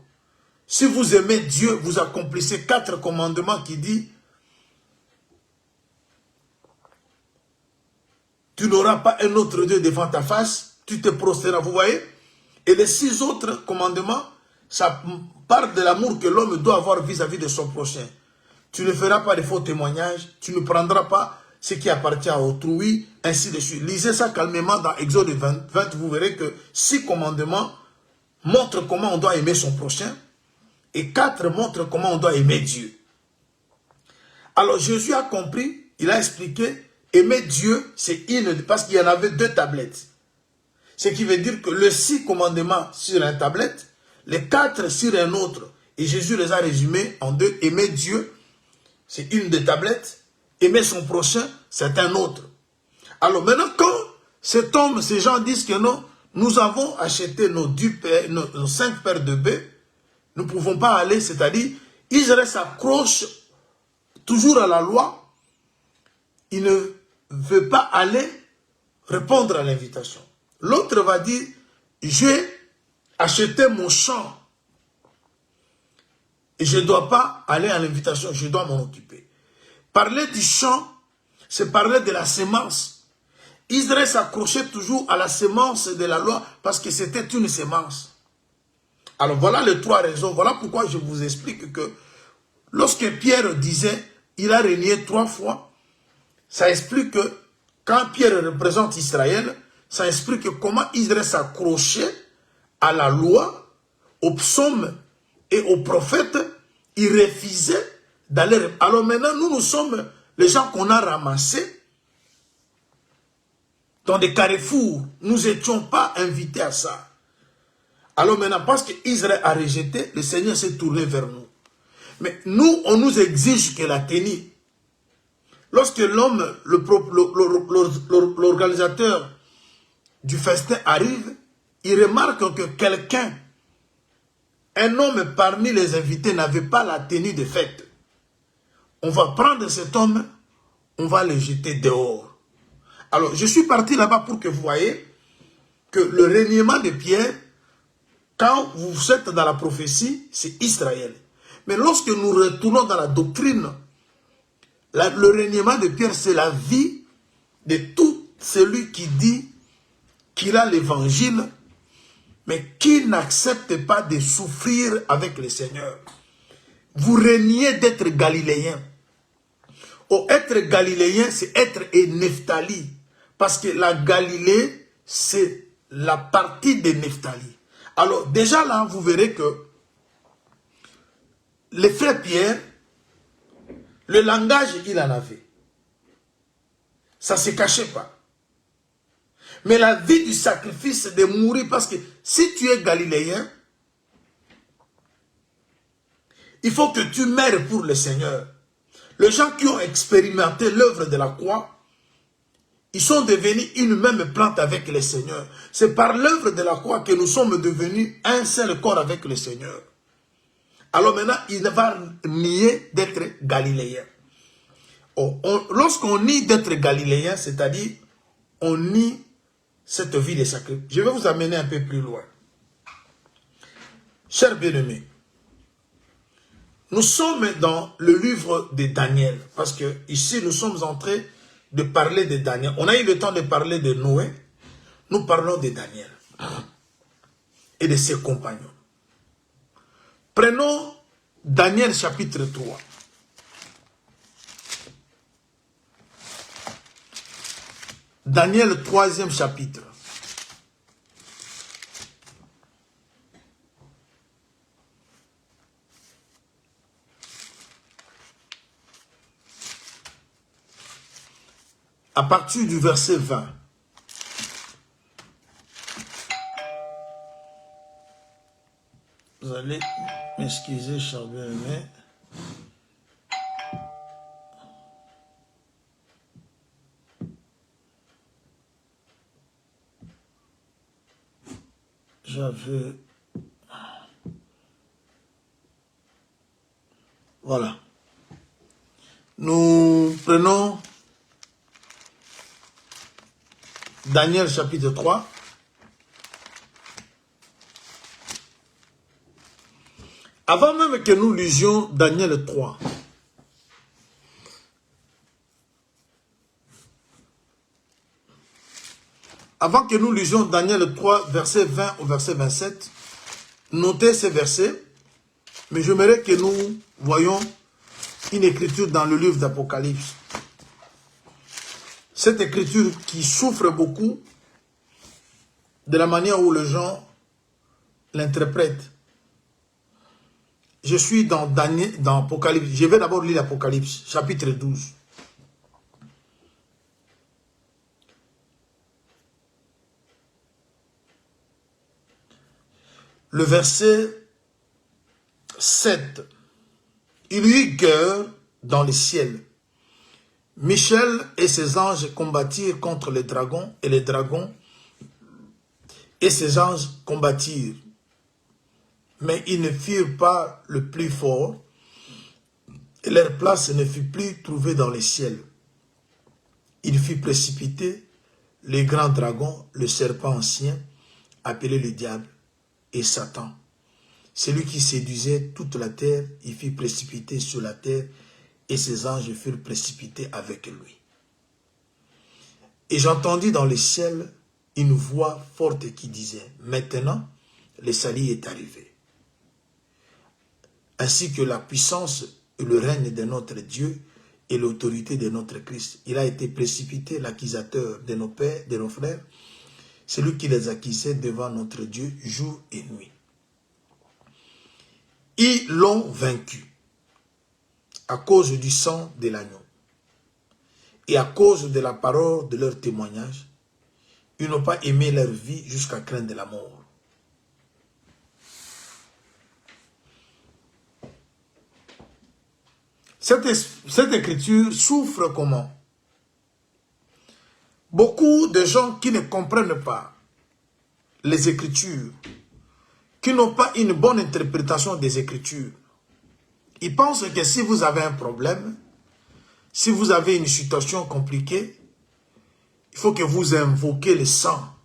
Si vous aimez Dieu, vous accomplissez 4 commandements qui disent tu n'auras pas un autre Dieu devant ta face, tu te prosterneras, vous voyez. Et les 6 autres commandements, ça parle de l'amour que l'homme doit avoir vis-à-vis de son prochain. tu ne feras pas de faux témoignages, tu ne prendras pas ce qui appartient à autrui, ainsi de suite. Lisez ça calmement dans Exode 20, vous verrez que 6 commandements montrent comment on doit aimer son prochain et 4 montrent comment on doit aimer Dieu. Alors Jésus a compris, il a expliqué, aimer Dieu, c'est parce qu'il y en avait 2 tablettes. Ce qui veut dire que le 6 commandements sur une tablette, les 4 sur un autre. Et Jésus les a résumés en 2. Aimer Dieu, c'est une des tablettes. Aimer son prochain, c'est un autre. Alors maintenant, quand ces gens disent que non, nous avons acheté nos 5 paires de bœufs, nous ne pouvons pas aller, c'est-à-dire, Israël s'accroche toujours à la loi, il ne veut pas aller répondre à l'invitation. L'autre va dire, j'ai acheté mon champ et je ne dois pas aller à l'invitation, je dois m'en occuper. Parler du champ, c'est parler de la sémence. Israël s'accrochait toujours à la sémence de la loi parce que c'était une sémence. Alors voilà les 3 raisons, voilà pourquoi je vous explique que lorsque Pierre disait, il a régné 3 fois, ça explique que quand Pierre représente Israël, ça explique comment Israël s'accrochait à la loi, aux psaumes et aux prophètes. Il refusait d'aller. Alors maintenant, nous sommes les gens qu'on a ramassés dans des carrefours. Nous n'étions pas invités à ça. Alors maintenant, parce qu'Israël a rejeté, le Seigneur s'est tourné vers nous. Mais nous, on nous exige que la tenue. Lorsque l'homme, l'organisateur du festin arrive, il remarque que quelqu'un, un homme parmi les invités n'avait pas la tenue de fête. On va prendre cet homme, on va le jeter dehors. Alors, je suis parti là-bas pour que vous voyez que le reniement de Pierre, quand vous êtes dans la prophétie, c'est Israël. Mais lorsque nous retournons dans la doctrine, le reniement de Pierre, c'est la vie de tout celui qui dit qu'il a l'évangile, mais qui n'accepte pas de souffrir avec le Seigneur. Vous reniez d'être galiléen. Oh, être galiléen, c'est être Nephtali. Parce que la Galilée, c'est la partie de Nephtali. Alors, déjà là, vous verrez que le frère Pierre, le langage, il en avait. Ça ne se cachait pas. Mais la vie du sacrifice, c'est de mourir, parce que si tu es galiléen, il faut que tu meurs pour le Seigneur. Les gens qui ont expérimenté l'œuvre de la croix, ils sont devenus une même plante avec le Seigneur. C'est par l'œuvre de la croix que nous sommes devenus un seul corps avec le Seigneur. Alors maintenant, il va nier d'être galiléen. Oh, lorsqu'on nie d'être galiléen, c'est-à-dire, on nie cette vie de sacrifice. Je vais vous amener un peu plus loin. Chers bien-aimés, nous sommes dans le livre de Daniel, parce que ici nous sommes en train de parler de Daniel. On a eu le temps de parler de Noé, nous parlons de Daniel et de ses compagnons. Prenons Daniel chapitre 3. Daniel 3e chapitre. À partir du verset 20. Vous allez m'excuser, cher bien-aimé. J'avais... Voilà. Nous prenons Daniel chapitre 3. Avant même que nous lisions Daniel 3, avant que nous lisions Daniel 3, verset 20 au verset 27, notez ces versets, mais j'aimerais que nous voyions une écriture dans le livre d'Apocalypse. Cette écriture qui souffre beaucoup de la manière où les gens l'interprètent. Je suis dans Apocalypse. Je vais d'abord lire l'Apocalypse, chapitre 12. Le verset 7. Il y eut guerre dans les ciels. Michel et ses anges combattirent contre les dragons, et les dragons et ses anges combattirent. Mais ils ne firent pas le plus fort, et leur place ne fut plus trouvée dans les ciels. Il fut précipité, le grand dragon, le serpent ancien, appelé le diable et Satan. Celui qui séduisait toute la terre, il fut précipité sur la terre, et ses anges furent précipités avec lui. Et j'entendis dans le ciel une voix forte qui disait, « Maintenant, le salut est arrivé, ainsi que la puissance et le règne de notre Dieu et l'autorité de notre Christ. Il a été précipité, l'accusateur de nos pères, de nos frères, celui qui les accusait devant notre Dieu jour et nuit. Ils l'ont vaincu à cause du sang de l'agneau et à cause de la parole de leur témoignage. Ils n'ont pas aimé leur vie jusqu'à craindre la mort. Cette écriture souffre comment? Beaucoup de gens qui ne comprennent pas les Écritures, qui n'ont pas une bonne interprétation des Écritures, ils pensent que si vous avez un problème, si vous avez une situation compliquée, il faut que vous invoquez le sang.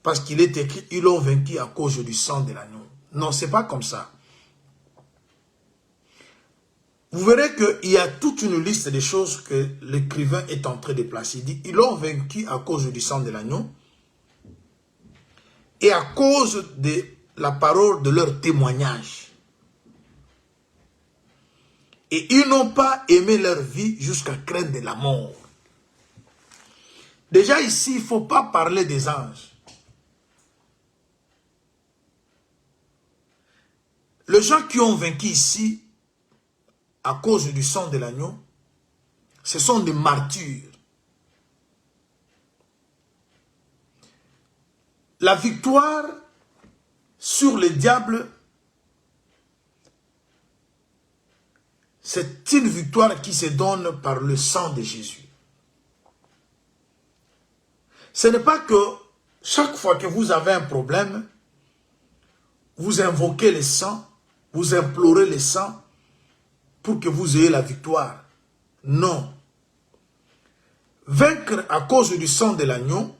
Parce qu'il est écrit, ils l'ont vaincu à cause du sang de l'agneau. Non, ce n'est pas comme ça. Vous verrez qu'il y a toute une liste de choses que l'écrivain est en train de placer. Il dit, ils l'ont vaincu à cause du sang de l'agneau et à cause de la parole de leur témoignage. Et ils n'ont pas aimé leur vie jusqu'à craindre la mort. Déjà ici, il ne faut pas parler des anges. Les gens qui ont vaincu ici, à cause du sang de l'agneau, ce sont des martyrs. La victoire sur le diable, c'est une victoire qui se donne par le sang de Jésus. Ce n'est pas que chaque fois que vous avez un problème, vous invoquez le sang, vous implorez le sang pour que vous ayez la victoire. Non. Vaincre à cause du sang de l'agneau,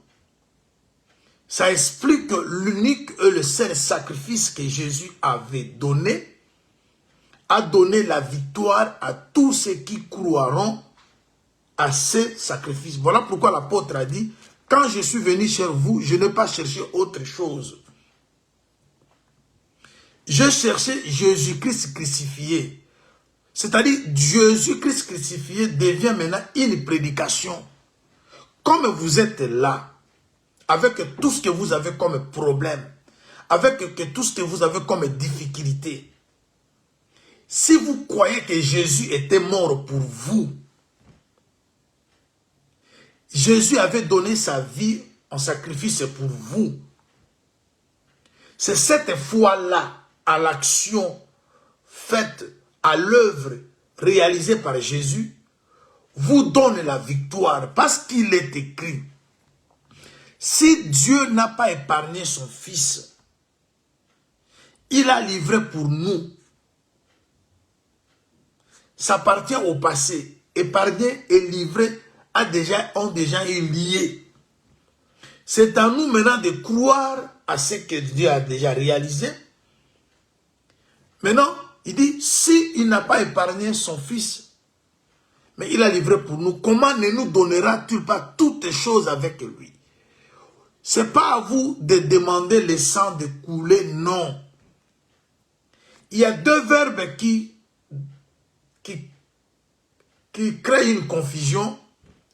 ça explique que l'unique et le seul sacrifice que Jésus avait donné, a donné la victoire à tous ceux qui croiront à ce sacrifice. Voilà pourquoi l'apôtre a dit, quand je suis venu chez vous, je n'ai pas cherché autre chose. Je cherchais Jésus-Christ crucifié. C'est-à-dire, Jésus-Christ crucifié devient maintenant une prédication. Comme vous êtes là, avec tout ce que vous avez comme problème, avec tout ce que vous avez comme difficulté, si vous croyez que Jésus était mort pour vous, Jésus avait donné sa vie en sacrifice pour vous, c'est cette foi-là, à l'action faite, à l'œuvre réalisée par Jésus, vous donne la victoire, parce qu'il est écrit, si Dieu n'a pas épargné son Fils, il a livré pour nous. Ça appartient au passé. Épargné et livré ont déjà été liés. C'est à nous maintenant de croire à ce que Dieu a déjà réalisé. Maintenant, il dit, s'il n'a pas épargné son Fils, mais il a livré pour nous, comment ne nous donnera-t-il pas toutes choses avec lui? Ce n'est pas à vous de demander le sang de couler, non. Il y a deux verbes qui qui crée une confusion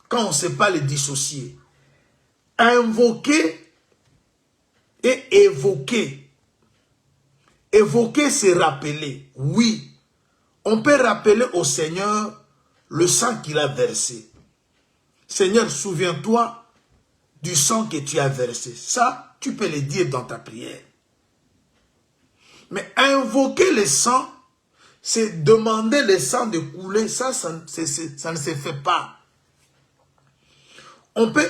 quand on ne sait pas les dissocier. Invoquer et évoquer. Évoquer, c'est rappeler. Oui, on peut rappeler au Seigneur le sang qu'il a versé. Seigneur, souviens-toi du sang que tu as versé. Ça, tu peux le dire dans ta prière. Mais invoquer le sang, c'est demander le sang de couler. Ça ne se fait pas.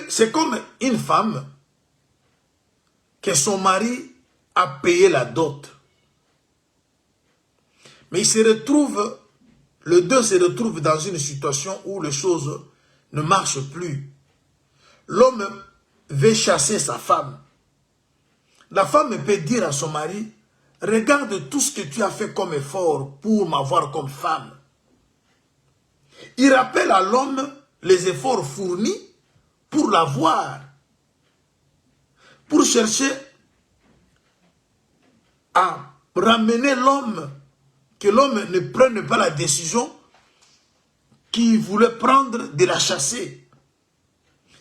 C'est comme une femme que son mari a payé la dot. Mais les deux se retrouvent dans une situation où les choses ne marchent plus. L'homme veut chasser sa femme. La femme peut dire à son mari, regarde tout ce que tu as fait comme effort pour m'avoir comme femme. Il rappelle à l'homme les efforts fournis pour l'avoir. Pour chercher à ramener l'homme, que l'homme ne prenne pas la décision qu'il voulait prendre de la chasser.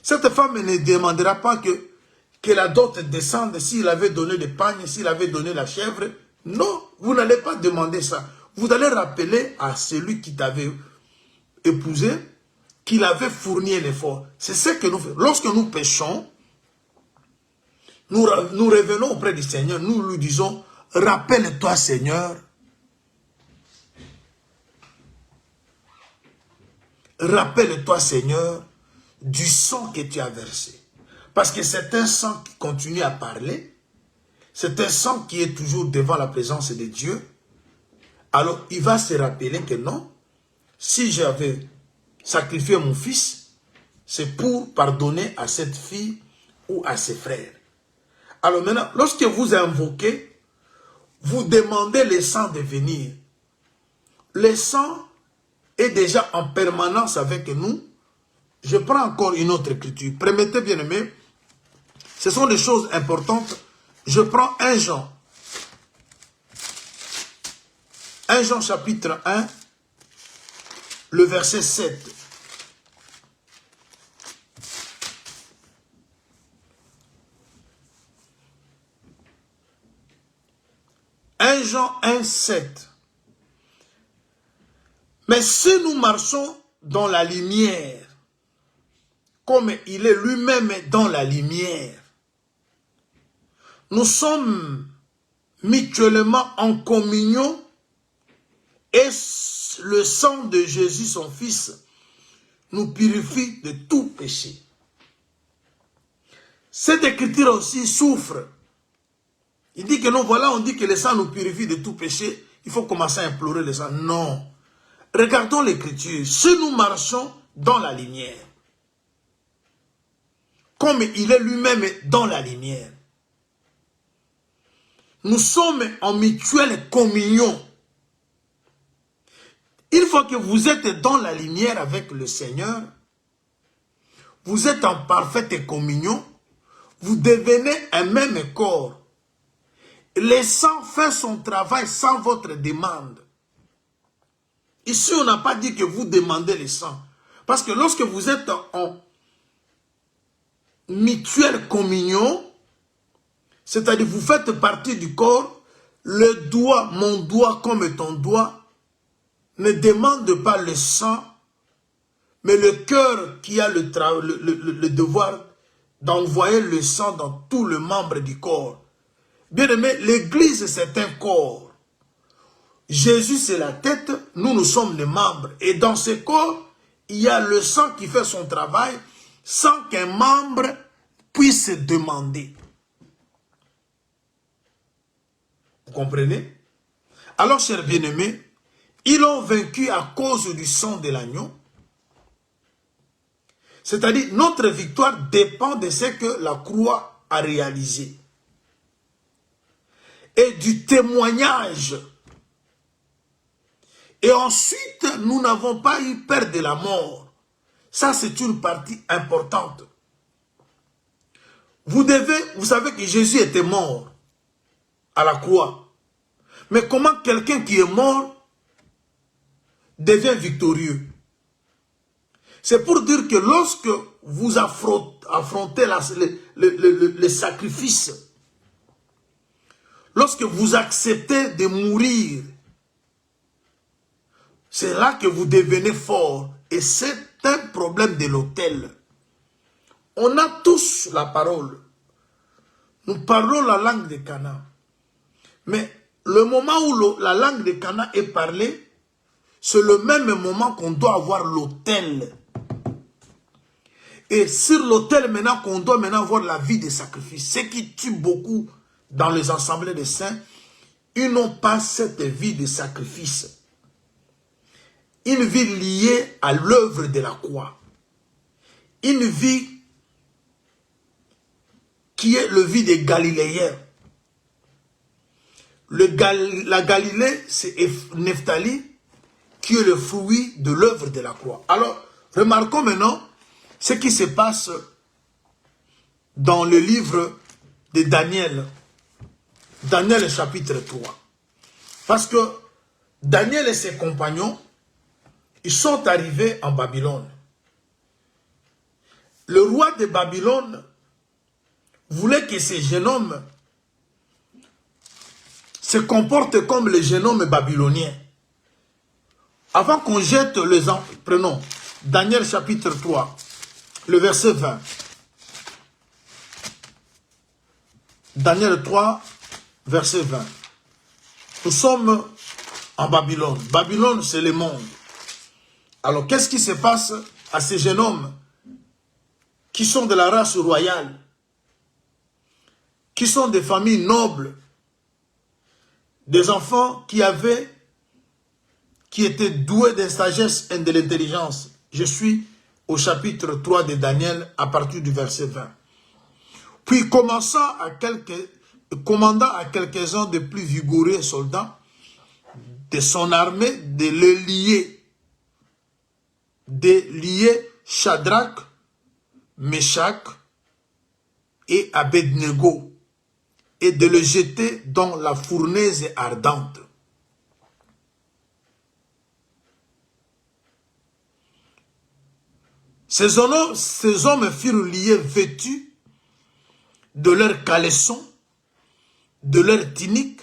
Cette femme ne demandera pas que la dot descende s'il avait donné le pagne, s'il avait donné la chèvre. Non, vous n'allez pas demander ça. Vous allez rappeler à celui qui t'avait épousé qu'il avait fourni l'effort. C'est ce que nous faisons. Lorsque nous péchons, nous revenons auprès du Seigneur, nous lui disons, rappelle-toi Seigneur, rappelle-toi Seigneur du sang que tu as versé. Parce que c'est un sang qui continue à parler, c'est un sang qui est toujours devant la présence de Dieu. Alors il va se rappeler que non, si j'avais sacrifié mon fils, c'est pour pardonner à cette fille ou à ses frères. Alors maintenant, lorsque vous invoquez, vous demandez le sang de venir. Le sang est déjà en permanence avec nous. Je prends encore une autre écriture. Permettez, bien aimé, ce sont des choses importantes. Je prends 1 Jean. 1 Jean chapitre 1, le verset 7. Jean 1, 7. Mais si nous marchons dans la lumière, comme il est lui-même dans la lumière, nous sommes mutuellement en communion et le sang de Jésus, son Fils, nous purifie de tout péché. Cette écriture aussi souffre. Il dit que non, voilà, on dit que le sang nous purifie de tout péché. Il faut commencer à implorer le sang. Non. Regardons l'écriture. Si nous marchons dans la lumière, comme il est lui-même dans la lumière, nous sommes en mutuelle communion. Une fois que vous êtes dans la lumière avec le Seigneur, vous êtes en parfaite communion, vous devenez un même corps. Le sang fait son travail sans votre demande. Ici, on n'a pas dit que vous demandez le sang. Parce que lorsque vous êtes en mutuelle communion, c'est-à-dire vous faites partie du corps, le doigt, mon doigt comme ton doigt, ne demande pas le sang, mais le cœur qui a le devoir d'envoyer le sang dans tout le membre du corps. Bien aimé, l'église c'est un corps. Jésus c'est la tête, nous sommes les membres. Et dans ce corps, il y a le sang qui fait son travail sans qu'un membre puisse demander. Vous comprenez? Alors, chers bien-aimés, ils l'ont vaincu à cause du sang de l'agneau. C'est-à-dire, notre victoire dépend de ce que la croix a réalisé. Et du témoignage. Et ensuite, nous n'avons pas eu peur de la mort. Ça, c'est une partie importante. Vous savez que Jésus était mort à la croix. Mais comment quelqu'un qui est mort devient victorieux? C'est pour dire que lorsque vous affrontez les sacrifices, lorsque vous acceptez de mourir, c'est là que vous devenez fort. Et c'est un problème de l'autel. On a tous la parole. Nous parlons la langue de Cana. Mais le moment où la langue de Cana est parlée, c'est le même moment qu'on doit avoir l'autel. Et sur l'autel, maintenant, qu'on doit maintenant avoir la vie des sacrifices. Ce qui tue beaucoup dans les assemblées des saints, ils n'ont pas cette vie de sacrifice. Une vie liée à l'œuvre de la croix. Une vie qui est la vie des Galiléens. La Galilée, c'est Nephtali, qui est le fruit de l'œuvre de la croix. Alors, remarquons maintenant ce qui se passe dans le livre de Daniel. Daniel chapitre 3. Parce que Daniel et ses compagnons, ils sont arrivés en Babylone. Le roi de Babylone voulait que ces jeunes hommes se comportent comme les jeunes hommes babyloniens. Avant qu'on jette les enfants, prenons Daniel chapitre 3, le verset 20. Daniel 3, verset 20. Nous sommes en Babylone. Babylone, c'est le monde. Alors, qu'est-ce qui se passe à ces jeunes hommes qui sont de la race royale, qui sont des familles nobles, des enfants qui étaient doués de sagesse et de l'intelligence. Je suis au chapitre 3 de Daniel à partir du verset 20. Puis commandant à quelques-uns des plus vigoureux soldats de son armée de lier Shadrach, Meshach et Abednego et de le jeter dans la fournaise ardente. Ces hommes furent liés vêtus de leurs caleçons, de leurs tuniques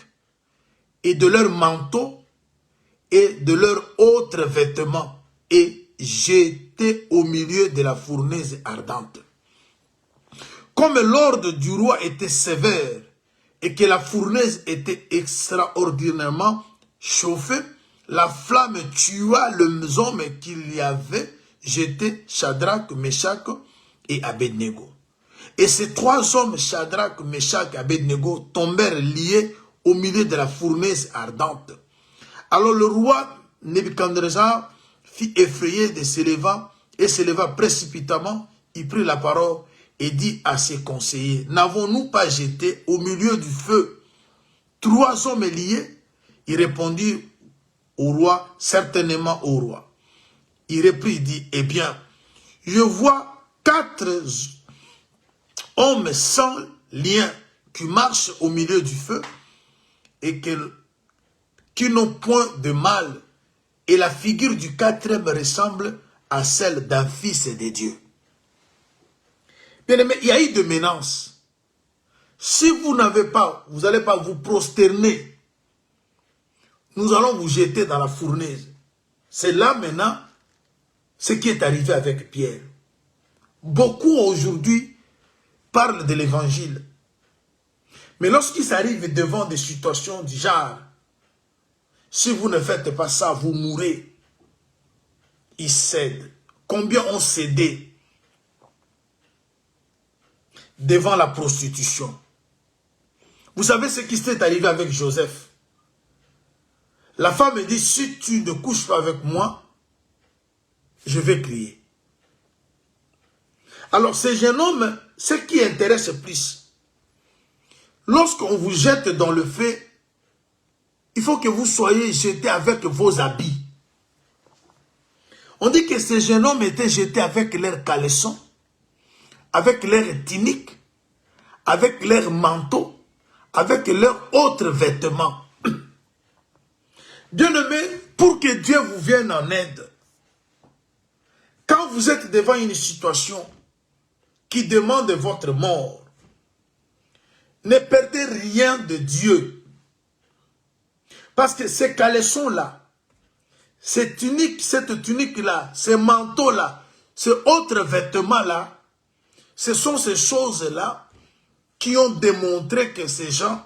et de leurs manteaux et de leurs autres vêtements et jetés au milieu de la fournaise ardente. Comme l'ordre du roi était sévère et que la fournaise était extraordinairement chauffée, la flamme tua les hommes qu'il y avait jetés, Shadrach, Meshach et Abednego. Et ces trois hommes, Shadrach, Meshach et Abednego, tombèrent liés au milieu de la fournaise ardente. Alors le roi Nebuchadnezzar fit effrayé de s'éleva précipitamment, il prit la parole et dit à ses conseillers, n'avons-nous pas jeté au milieu du feu trois hommes liés? Il répondit au roi, certainement au roi. Il reprit, il dit, eh bien, je vois 4 hommes sans lien qui marchent au milieu du feu et qui n'ont point de mal. Et la figure du quatrième ressemble à celle d'un fils de Dieu. Bien aimé, il y a eu de menaces. Si vous n'avez pas, vous n'allez pas vous prosterner, nous allons vous jeter dans la fournaise. C'est là maintenant ce qui est arrivé avec Pierre. Beaucoup aujourd'hui parlent de l'évangile. Mais lorsqu'ils arrivent devant des situations du genre, si vous ne faites pas ça, vous mourrez. Ils cèdent. Combien ont cédé devant la prostitution? Vous savez ce qui s'est arrivé avec Joseph? La femme dit, si tu ne couches pas avec moi, je vais crier. Alors ces jeunes hommes, ce qui intéresse plus, lorsqu'on vous jette dans le feu, il faut que vous soyez jetés avec vos habits. On dit que ces jeunes hommes étaient jetés avec leurs caleçons, avec leurs tuniques, avec leurs manteaux, avec leurs autres vêtements. Bien-aimé, pour que Dieu vous vienne en aide, Quand vous êtes devant une situation qui demande votre mort, ne perdez rien de Dieu. Parce que ces caleçons-là, cette tunique-là, ces manteaux-là, ces autres vêtements-là, ce sont ces choses-là qui ont démontré que ces gens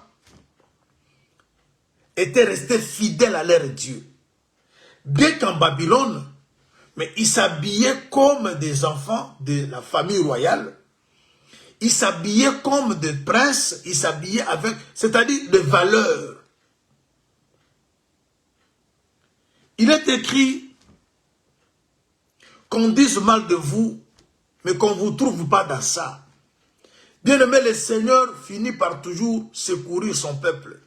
étaient restés fidèles à leur Dieu. Bien qu'en Babylone, mais ils s'habillaient comme des enfants de la famille royale. Ils s'habillaient comme des princes. Ils s'habillaient avec, c'est-à-dire des valeurs. Il est écrit qu'on dise mal de vous, mais qu'on ne vous trouve pas dans ça. Bien-aimé, le Seigneur finit par toujours secourir son peuple.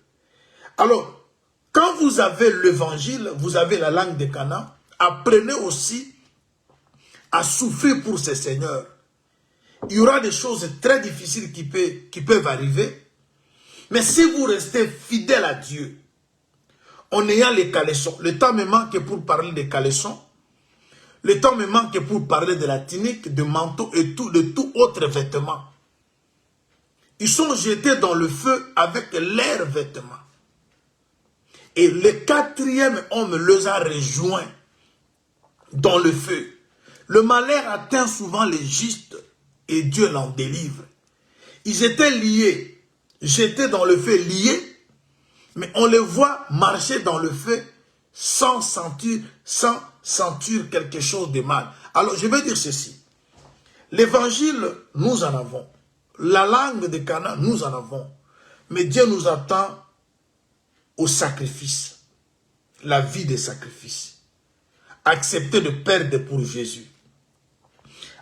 Alors, quand vous avez l'évangile, vous avez la langue de Canaan, apprenez aussi à souffrir pour ce Seigneur. Il y aura des choses très difficiles qui peuvent arriver. Mais si vous restez fidèle à Dieu, en ayant les caleçons, le temps me manque pour parler des caleçons, le temps me manque pour parler de la tunique, de manteau et de tout autre vêtement. Ils sont jetés dans le feu avec leurs vêtements. Et le quatrième homme les a rejoints dans le feu. Le malheur atteint souvent les justes et Dieu l'en délivre. Ils étaient liés, jetés dans le feu, liés, mais on les voit marcher dans le feu sans sentir quelque chose de mal. Alors je vais dire ceci. L'évangile, nous en avons. La langue de Canaan, nous en avons. Mais Dieu nous attend au sacrifice. La vie des sacrifices. Acceptez de perdre pour Jésus.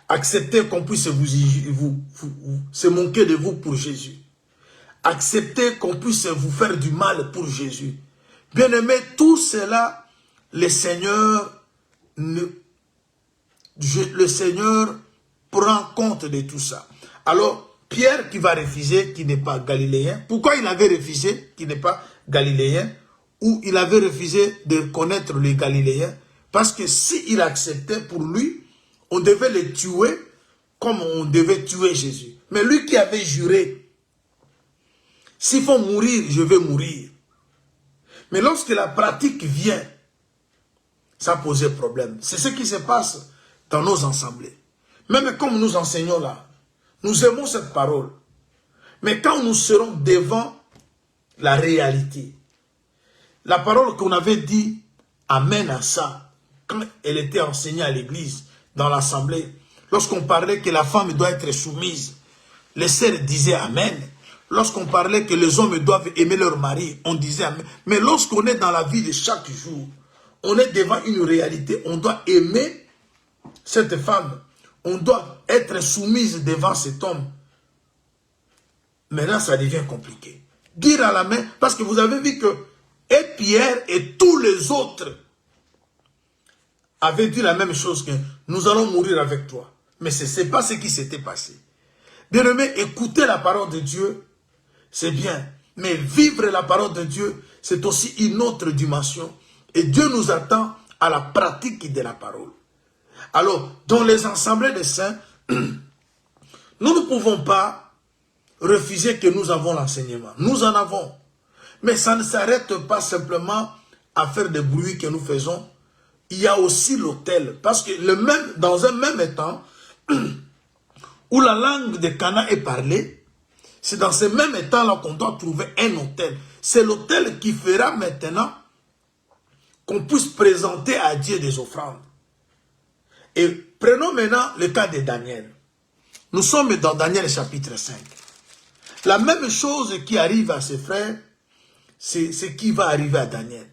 Acceptez qu'on puisse se moquer de vous pour Jésus. Acceptez qu'on puisse vous faire du mal pour Jésus. Bien-aimés, tout cela, le Seigneur prend compte de tout ça. Alors, Pierre qui va refuser, qui n'est pas galiléen, pourquoi il avait refusé, qui n'est pas galiléen, ou il avait refusé de connaître les Galiléens? Parce que s'il acceptait pour lui, on devait le tuer comme on devait tuer Jésus. Mais lui qui avait juré, s'il faut mourir, je vais mourir. Mais lorsque la pratique vient, ça posait problème. C'est ce qui se passe dans nos assemblées. Même comme nous enseignons là, nous aimons cette parole. Mais quand nous serons devant la réalité, la parole qu'on avait dit amène à ça, quand elle était enseignée à l'église, dans l'assemblée, lorsqu'on parlait que la femme doit être soumise, les sœurs disaient amen. Lorsqu'on parlait que les hommes doivent aimer leur mari, on disait amen. Mais lorsqu'on est dans la vie de chaque jour, on est devant une réalité, on doit aimer cette femme, on doit être soumise devant cet homme. Maintenant, ça devient compliqué. Dire à la main, parce que vous avez vu que et Pierre et tous les autres avaient dit la même chose, que nous allons mourir avec toi. Mais ce n'est pas ce qui s'était passé. Bien-aimés, écouter la parole de Dieu, c'est bien. Mais vivre la parole de Dieu, c'est aussi une autre dimension. Et Dieu nous attend à la pratique de la parole. Alors, dans les assemblées des saints, nous ne pouvons pas refuser que nous avons l'enseignement. Nous en avons. Mais ça ne s'arrête pas simplement à faire des bruits que nous faisons. Il y a aussi l'autel. Parce que dans un même temps, où la langue de Canaan est parlée, c'est dans ce même temps-là qu'on doit trouver un autel. C'est l'autel qui fera maintenant qu'on puisse présenter à Dieu des offrandes. Et prenons maintenant le cas de Daniel. Nous sommes dans Daniel chapitre 5. La même chose qui arrive à ses frères, c'est ce qui va arriver à Daniel.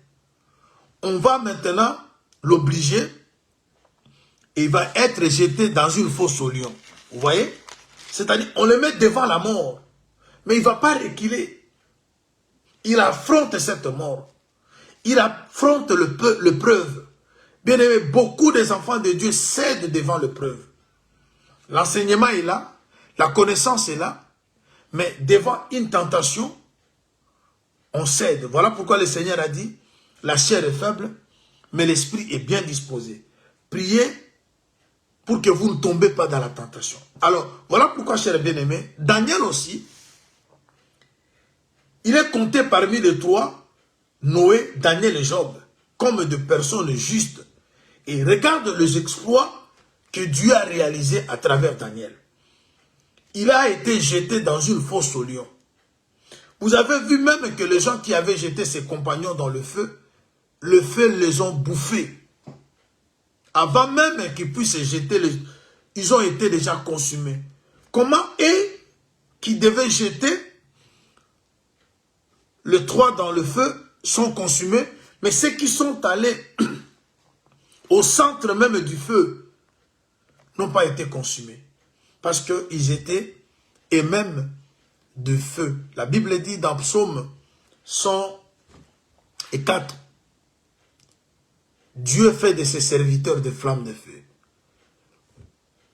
On va maintenant l'obliger et il va être jeté dans une fosse au lion. Vous voyez? C'est-à-dire, on le met devant la mort. Mais il ne va pas reculer. Il affronte cette mort. Il affronte l'épreuve. Bien aimé, beaucoup des enfants de Dieu cèdent devant l'épreuve. L'enseignement est là. La connaissance est là. Mais devant une tentation, on cède. Voilà pourquoi le Seigneur a dit, la chair est faible, mais l'esprit est bien disposé. Priez pour que vous ne tombez pas dans la tentation. Alors, voilà pourquoi, chers bien-aimés, Daniel aussi, il est compté parmi les trois, Noé, Daniel et Job, comme de personnes justes. Et regarde les exploits que Dieu a réalisés à travers Daniel. Il a été jeté dans une fosse au lion. Vous avez vu même que les gens qui avaient jeté ses compagnons dans le feu les ont bouffés. Avant même qu'ils puissent se jeter, ils ont été déjà consumés. Comment eux, qui devaient jeter les trois dans le feu, sont consumés, mais ceux qui sont allés au centre même du feu n'ont pas été consumés. Parce qu'ils étaient eux-mêmes de feu. La Bible dit dans Psaume 104, Dieu fait de ses serviteurs des flammes de feu.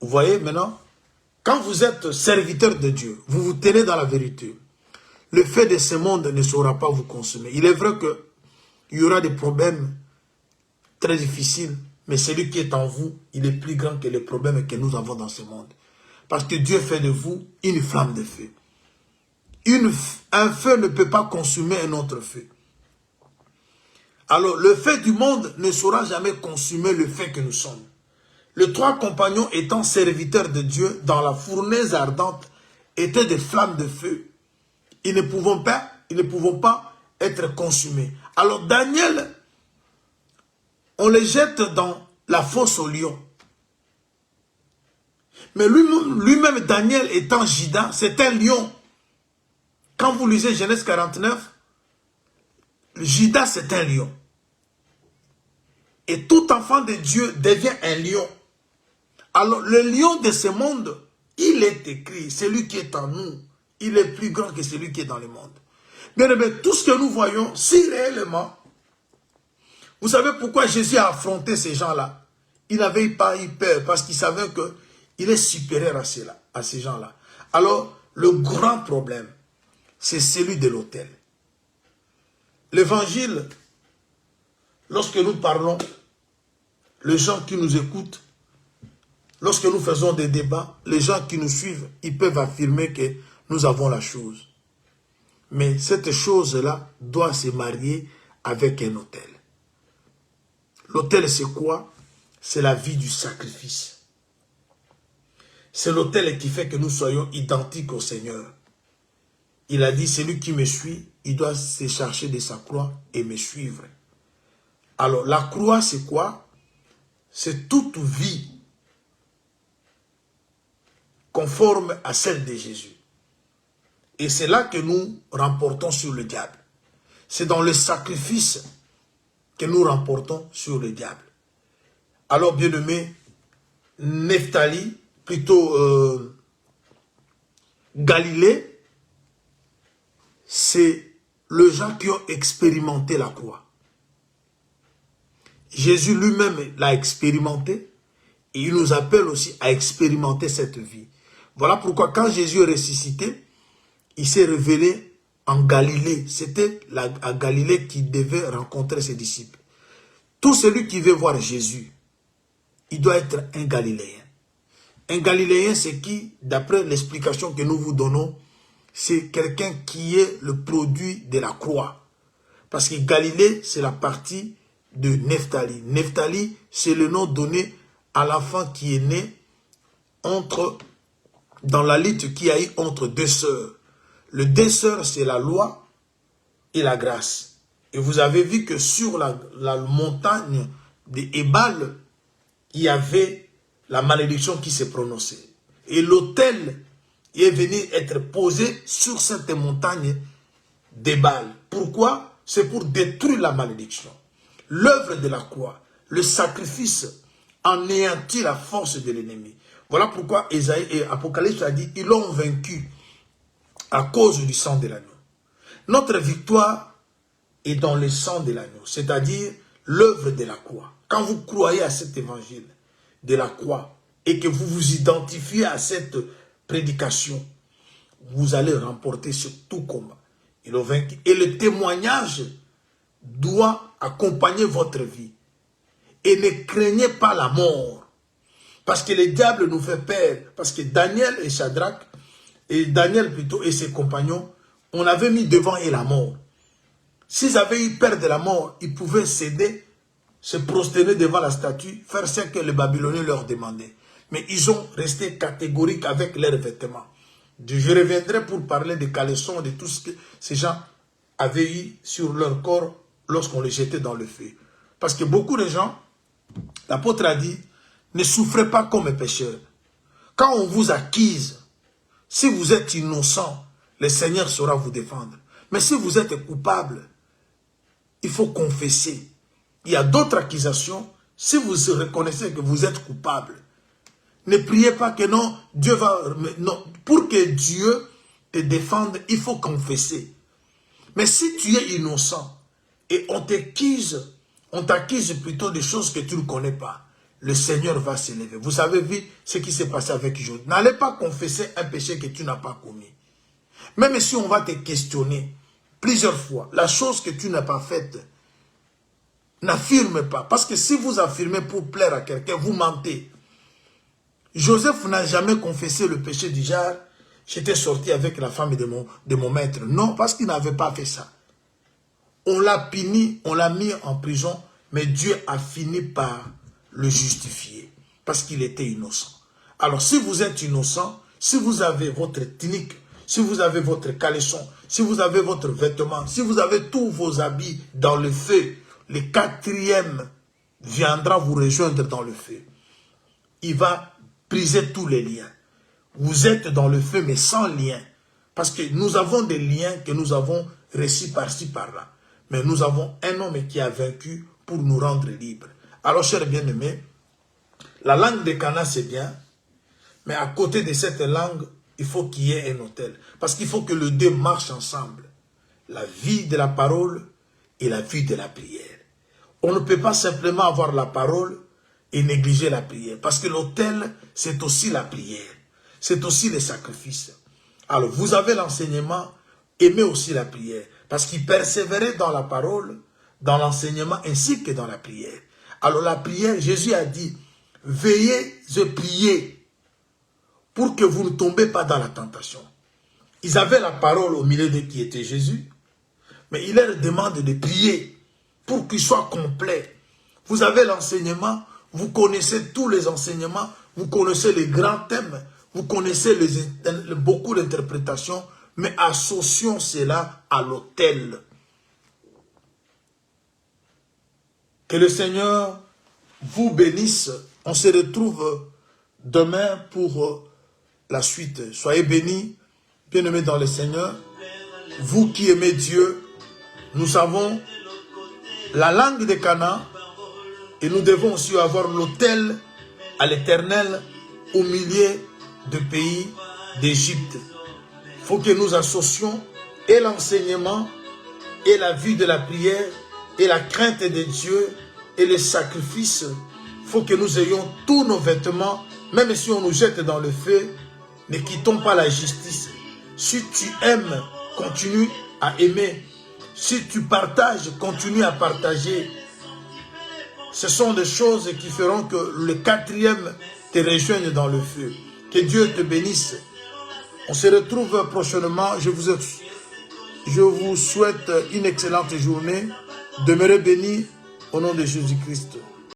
Vous voyez maintenant, quand vous êtes serviteur de Dieu, vous vous tenez dans la vérité. Le feu de ce monde ne saura pas vous consumer. Il est vrai qu'il y aura des problèmes très difficiles, mais celui qui est en vous, il est plus grand que les problèmes que nous avons dans ce monde. Parce que Dieu fait de vous une flamme de feu. Un feu ne peut pas consumer un autre feu. Alors, le feu du monde ne saura jamais consumer le feu que nous sommes. Les trois compagnons étant serviteurs de Dieu dans la fournaise ardente étaient des flammes de feu. Ils ne pouvaient pas être consumés. Alors, Daniel, on les jette dans la fosse au lion. Mais lui-même, Daniel étant Judas, c'est un lion. Quand vous lisez Genèse 49, Judas c'est un lion. Et tout enfant de Dieu devient un lion. Alors le lion de ce monde, il est écrit, celui qui est en nous, il est plus grand que celui qui est dans le monde. Bien aimé, tout ce que nous voyons, si réellement, vous savez pourquoi Jésus a affronté ces gens-là? Il n'avait pas eu peur parce qu'il savait qu'il est supérieur à ces gens-là. Alors, le grand problème, c'est celui de l'autel. L'évangile, lorsque nous parlons, les gens qui nous écoutent, lorsque nous faisons des débats, les gens qui nous suivent, ils peuvent affirmer que nous avons la chose. Mais cette chose-là doit se marier avec un autel. L'autel, c'est quoi? C'est la vie du sacrifice. C'est l'autel qui fait que nous soyons identiques au Seigneur. Il a dit, celui qui me suit, il doit se charger de sa croix et me suivre. Alors, la croix, c'est quoi? C'est toute vie conforme à celle de Jésus. Et c'est là que nous remportons sur le diable. C'est dans le sacrifice que nous remportons sur le diable. Alors, bien-aimé, Nephtali, plutôt Galilée, c'est les gens qui ont expérimenté la croix. Jésus lui-même l'a expérimenté et il nous appelle aussi à expérimenter cette vie. Voilà pourquoi quand Jésus est ressuscité, il s'est révélé en Galilée. C'était à Galilée qu'il devait rencontrer ses disciples. Tout celui qui veut voir Jésus, il doit être un Galiléen. Un Galiléen, c'est qui, d'après l'explication que nous vous donnons, c'est quelqu'un qui est le produit de la croix. Parce que Galilée, c'est la partie de Nephtali. Nephtali, c'est le nom donné à l'enfant qui est né dans la lutte qu'il y a eu entre deux sœurs. Le deux sœurs, c'est la loi et la grâce. Et vous avez vu que sur la montagne d'Ébal, il y avait la malédiction qui s'est prononcée. Et l'autel est venu être posé sur cette montagne d'Ébal. Pourquoi? C'est pour détruire la malédiction. L'œuvre de la croix, le sacrifice, anéantit la force de l'ennemi. Voilà pourquoi Ésaïe et Apocalypse a dit, ils l'ont vaincu à cause du sang de l'agneau. Notre victoire est dans le sang de l'agneau, c'est-à-dire l'œuvre de la croix. Quand vous croyez à cet évangile de la croix et que vous vous identifiez à cette prédication, vous allez remporter sur tout combat. Ils l'ont vaincu. Et le témoignage doit accompagner votre vie. Et ne craignez pas la mort. Parce que le diable nous fait peur. Parce que Daniel et Shadrach, et ses compagnons, on avait mis devant eux la mort. S'ils avaient eu peur de la mort, ils pouvaient céder, se prosterner devant la statue, faire ce que les Babyloniens leur demandaient. Mais ils ont resté catégoriques avec leurs vêtements. Je reviendrai pour parler des caleçons, de tout ce que ces gens avaient eu sur leur corps lorsqu'on les jetait dans le feu. Parce que beaucoup de gens, l'apôtre a dit, ne souffrez pas comme pécheurs. Quand on vous accuse, si vous êtes innocent, le Seigneur saura vous défendre. Mais si vous êtes coupable, il faut confesser. Il y a d'autres accusations. Si vous reconnaissez que vous êtes coupable, ne priez pas que non, Dieu va... Non, pour que Dieu te défende, il faut confesser. Mais si tu es innocent et on t'accuse plutôt des choses que tu ne connais pas, le Seigneur va s'élever. Vous avez vu ce qui s'est passé avec Job. N'allez pas confesser un péché que tu n'as pas commis. Même si on va te questionner plusieurs fois, la chose que tu n'as pas faite, n'affirme pas. Parce que si vous affirmez pour plaire à quelqu'un, vous mentez. Joseph n'a jamais confessé le péché du genre, j'étais sorti avec la femme de mon maître. Non, parce qu'il n'avait pas fait ça. On l'a puni, on l'a mis en prison, mais Dieu a fini par le justifier, parce qu'il était innocent. Alors si vous êtes innocent, si vous avez votre tunique, si vous avez votre caleçon, si vous avez votre vêtement, si vous avez tous vos habits dans le feu, le quatrième viendra vous rejoindre dans le feu. Il va briser tous les liens. Vous êtes dans le feu, mais sans lien. Parce que nous avons des liens que nous avons reçus par-ci, par-là. Mais nous avons un homme qui a vaincu pour nous rendre libres. Alors, chers bien-aimés, la langue de Cana, c'est bien. Mais à côté de cette langue, il faut qu'il y ait un autel. Parce qu'il faut que les deux marchent ensemble. La vie de la parole et la vie de la prière. On ne peut pas simplement avoir la parole et négliger la prière. Parce que l'autel, c'est aussi la prière. C'est aussi le sacrifice. Alors, vous avez l'enseignement, aimez aussi la prière. Parce qu'il persévérait dans la parole, dans l'enseignement, ainsi que dans la prière. Alors, la prière, Jésus a dit, veillez et priez pour que vous ne tombez pas dans la tentation. Ils avaient la parole au milieu de qui était Jésus, mais il leur demande de prier pour qu'il soit complet. Vous avez l'enseignement, vous connaissez tous les enseignements, vous connaissez les grands thèmes, vous connaissez beaucoup d'interprétations, mais associons cela à l'autel. Que le Seigneur vous bénisse. On se retrouve demain pour la suite. Soyez bénis, bien-aimés dans le Seigneur. Vous qui aimez Dieu, nous savons la langue de Cana et nous devons aussi avoir l'autel à l'Éternel au milieu du pays d'Égypte. Il faut que nous associons et l'enseignement et la vie de la prière et la crainte de Dieu et les sacrifices. Il faut que nous ayons tous nos vêtements, même si on nous jette dans le feu, ne quittons pas la justice. Si tu aimes, continue à aimer. Si tu partages, continue à partager. Ce sont des choses qui feront que le quatrième te rejoigne dans le feu. Que Dieu te bénisse. On se retrouve prochainement. Je vous souhaite une excellente journée. Demeurez bénis au nom de Jésus-Christ.